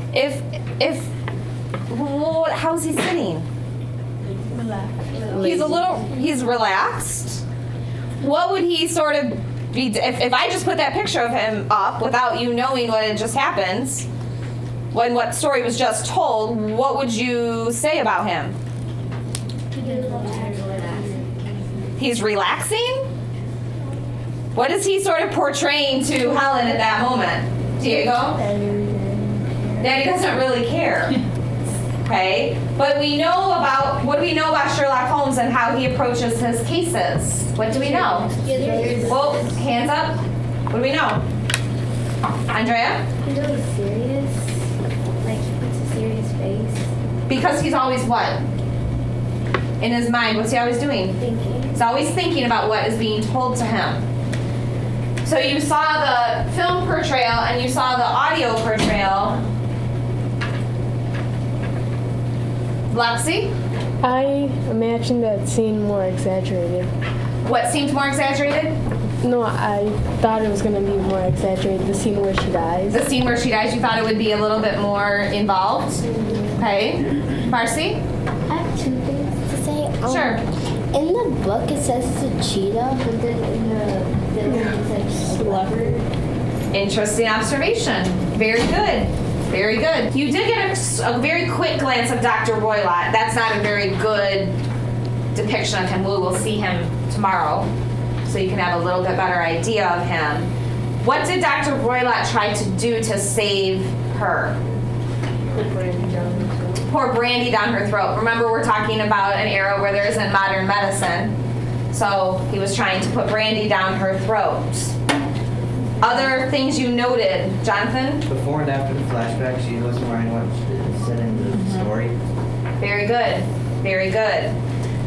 How's he sitting? He's relaxed. What would he sort of be, if I just put that picture of him up without you knowing what had just happened, when what story was just told, what would you say about him? He's relaxing? What is he sort of portraying to Helen at that moment? Diego? That he doesn't really care. Okay? But what do we know about Sherlock Holmes and how he approaches his cases? What do we know? Well, hands up. What do we know? Andrea? He's always serious. Like, he puts a serious face. Because he's always what? In his mind, what's he always doing? Thinking. He's always thinking about what is being told to him. So you saw the film portrayal and you saw the audio portrayal. Lexi? I imagine that scene more exaggerated. What seemed more exaggerated? No, I thought it was going to be more exaggerated. The scene where she dies. The scene where she dies, you thought it would be a little bit more involved? Okay. Marcy? I have two things to say. Sure. In the book, it says it's a cheetah, but then in the film, it's like leopard. Interesting observation. Very good. Very good. You did get a very quick glance of Dr. Roylott. That's not a very good depiction of him. We will see him tomorrow, so you can have a little bit better idea of him. What did Dr. Roylott try to do to save her? Pour brandy down her throat. Remember, we're talking about an era where there isn't modern medicine. So he was trying to put brandy down her throat. Other things you noted, Jonathan? Before and after the flashback, she wasn't wearing what it said in the story. Very good. Very good.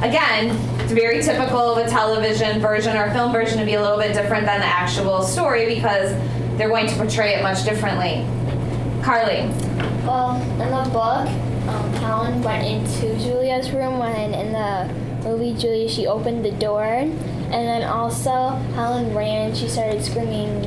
Again, it's very typical of a television version or a film version to be a little bit different than the actual story because they're going to portray it much differently. Carly? Well, in the book, Helen went into Julia's room when in the movie Julia, she opened the door. And then also, Helen ran and she started screaming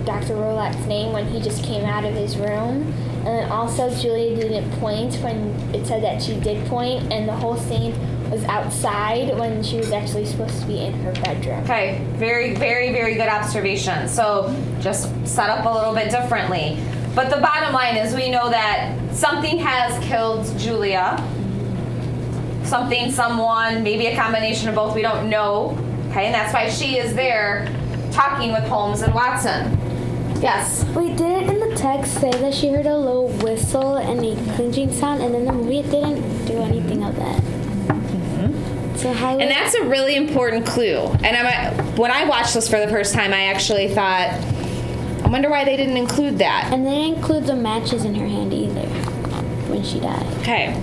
Dr. Roylott's name when he just came out of his room. And then also, Julia didn't point when it said that she did point, and the whole scene was outside when she was actually supposed to be in her bedroom. Okay, very, very, very good observation. So just set up a little bit differently. But the bottom line is we know that something has killed Julia. Something, someone, maybe a combination of both, we don't know. Okay, and that's why she is there talking with Holmes and Watson. Yes? Wait, did it in the text say that she heard a low whistle and a clinching sound, and in the movie it didn't do anything of that? Mm-hmm. So how? And that's a really important clue. And when I watched this for the first time, I actually thought, I wonder why they didn't include that. And they didn't include the matches in her hand either when she died. Okay.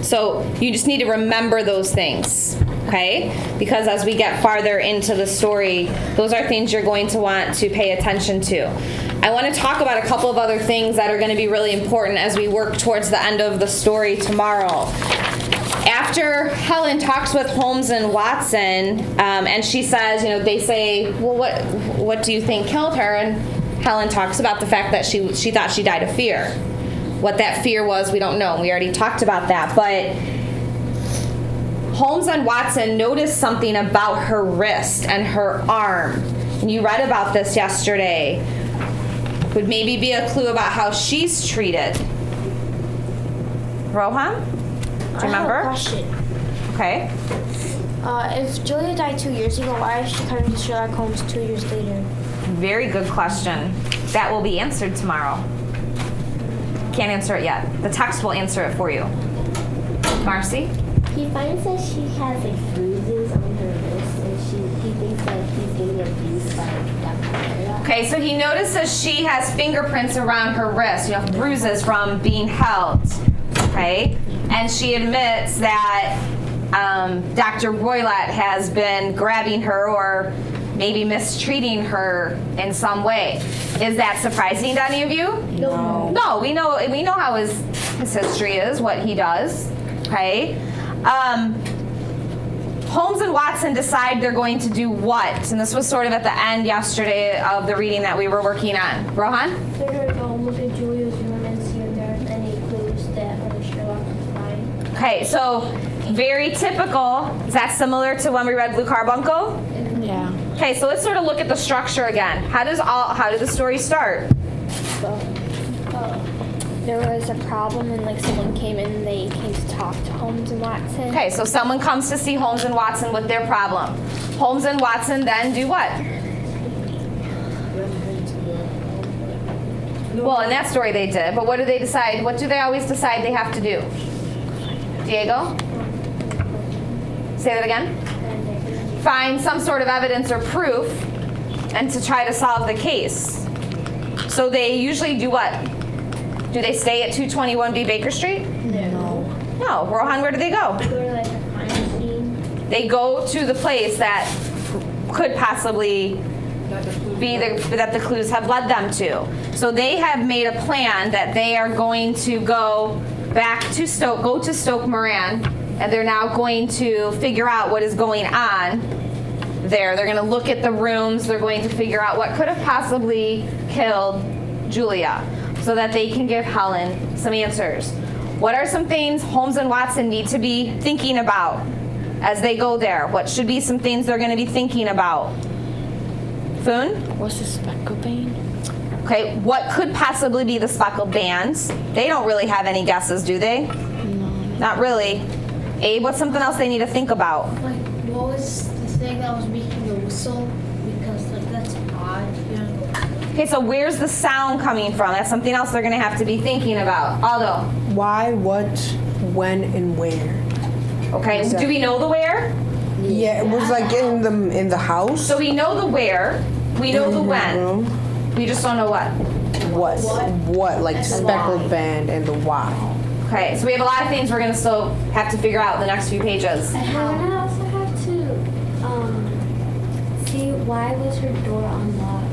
So you just need to remember those things, okay? Because as we get farther into the story, those are things you're going to want to pay attention to. I want to talk about a couple of other things that are going to be really important as we work towards the end of the story tomorrow. After Helen talks with Holmes and Watson, and she says, they say, well, what do you think killed her? And Helen talks about the fact that she thought she died of fear. What that fear was, we don't know. We already talked about that. But Holmes and Watson noticed something about her wrist and her arm. And you read about this yesterday. Would maybe be a clue about how she's treated. Rohan? Do you remember? I have a question. Okay. If Julia died 2 years ago, why is she coming to Sherlock Holmes 2 years later? Very good question. That will be answered tomorrow. Can't answer it yet. The text will answer it for you. Marcy? He finds that she has like bruises on her wrist, and he thinks that he's getting abused by Dr. Roylott. Okay, so he notices she has fingerprints around her wrist, bruises from being held. Okay? And she admits that Dr. Roylott has been grabbing her or maybe mistreating her in some way. Is that surprising to any of you? No. No, we know how his history is, what he does. Okay. Holmes and Watson decide they're going to do what? And this was sort of at the end yesterday of the reading that we were working on. Rohan? They're going to go look at Julia's room and see if there are any clues that Sherlock can find. Okay, so very typical. Is that similar to when we read Blue Carbuncle? Yeah. Okay, so let's sort of look at the structure again. How did the story start? There was a problem and like someone came in and they came to talk to Holmes and Watson. Okay, so someone comes to see Holmes and Watson with their problem. Holmes and Watson then do what? Well, in that story they did, but what do they decide? What do they always decide they have to do? Diego? Say that again. Find some sort of evidence or proof and to try to solve the case. So they usually do what? Do they stay at 221B Baker Street? No. No. Rohan, where do they go? They go to the place that could possibly be that the clues have led them to. So they have made a plan that they are going to go back to Stoke Moran, and they're now going to figure out what is going on there. They're going to look at the rooms. They're going to figure out what could have possibly killed Julia so that they can give Helen some answers. What are some things Holmes and Watson need to be thinking about as they go there? What should be some things they're going to be thinking about? Foon? What's the speckled band? Okay, what could possibly be the speckled bands? They don't really have any guesses, do they? No. Not really. Abe, what's something else they need to think about? Like, what was the thing that was making the whistle? Because, like, that's odd. Okay, so where's the sound coming from? That's something else they're going to have to be thinking about. Aldo? Why, what, when, and where? Okay, do we know the where? Yeah, it was like in the house. So we know the where, we know the when. Room. We just don't know what. What, like speckled band and the why. Okay, so we have a lot of things we're going to still have to figure out in the next few pages. And we're gonna also have to see why was her door unlocked.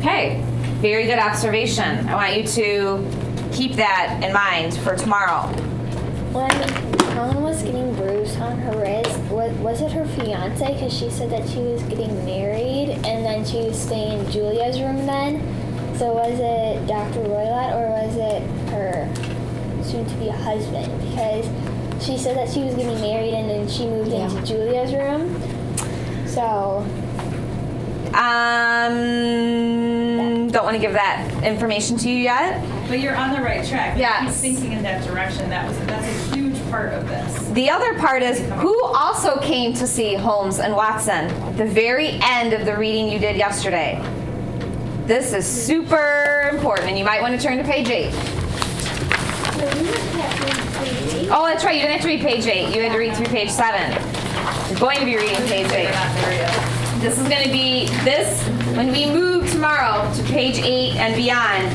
Okay, very good observation. I want you to keep that in mind for tomorrow. When Helen was getting bruised on her wrist, was it her fiance? Because she said that she was getting married and then she was staying in Julia's room then. So was it Dr. Roylott or was it her soon-to-be husband? Because she said that she was getting married and then she moved into Julia's room. So... don't want to give that information to you yet. But you're on the right track. Yes. Keep thinking in that direction. That's a huge part of this. The other part is who also came to see Holmes and Watson at the very end of the reading you did yesterday. This is super important, and you might want to turn to page 8. Oh, that's right. You didn't have to read page 8. You had to read through page 7. You're going to be reading page 8. This is going to be when we move tomorrow to page 8 and beyond.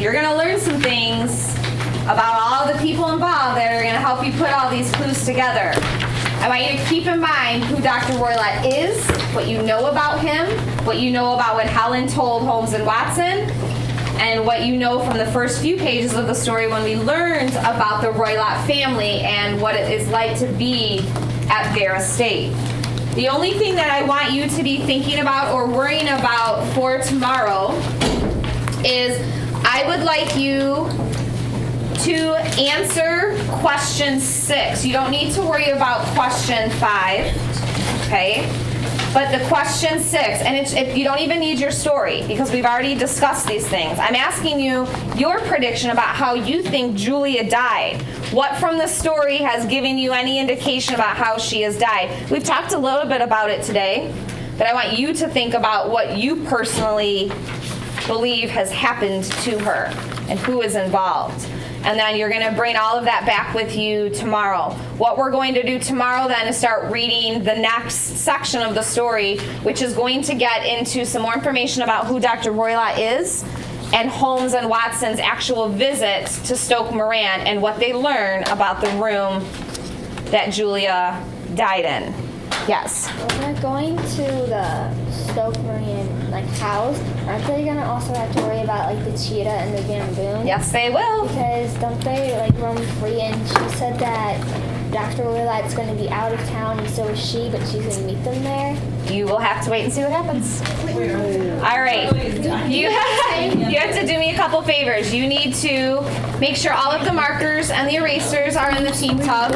You're going to learn some things about all the people involved that are going to help you put all these clues together. I want you to keep in mind who Dr. Roylott is, what you know about him, what you know about what Helen told Holmes and Watson, and what you know from the first few pages of the story when we learned about the Roylott family and what it is like to be at their estate. The only thing that I want you to be thinking about or worrying about for tomorrow is I would like you to answer question 6. You don't need to worry about question 5, okay? But the question 6, and you don't even need your story because we've already discussed these things. I'm asking you your prediction about how you think Julia died. What from the story has given you any indication about how she has died? We've talked a little bit about it today, but I want you to think about what you personally believe has happened to her and who is involved. And then you're going to bring all of that back with you tomorrow. What we're going to do tomorrow then is start reading the next section of the story, which is going to get into some more information about who Dr. Roylott is and Holmes and Watson's actual visit to Stoke Moran and what they learn about the room that Julia died in. Yes. When they're going to the Stoke Marine house, aren't they gonna also have to worry about the cheetah and the bamboo? Yes, they will. Because don't they roam free? And she said that Dr. Willite's gonna be out of town, and so is she, but she's gonna meet them there. You will have to wait and see what happens. All right. You have to do me a couple favors. You need to make sure all of the markers and the erasers are in the team tub,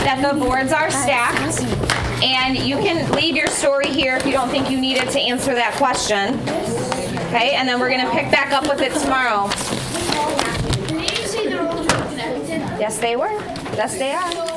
that the boards are stacked, and you can leave your story here if you don't think you need it to answer that question. Okay, and then we're going to pick back up with it tomorrow. Yes, they were. Yes, they are.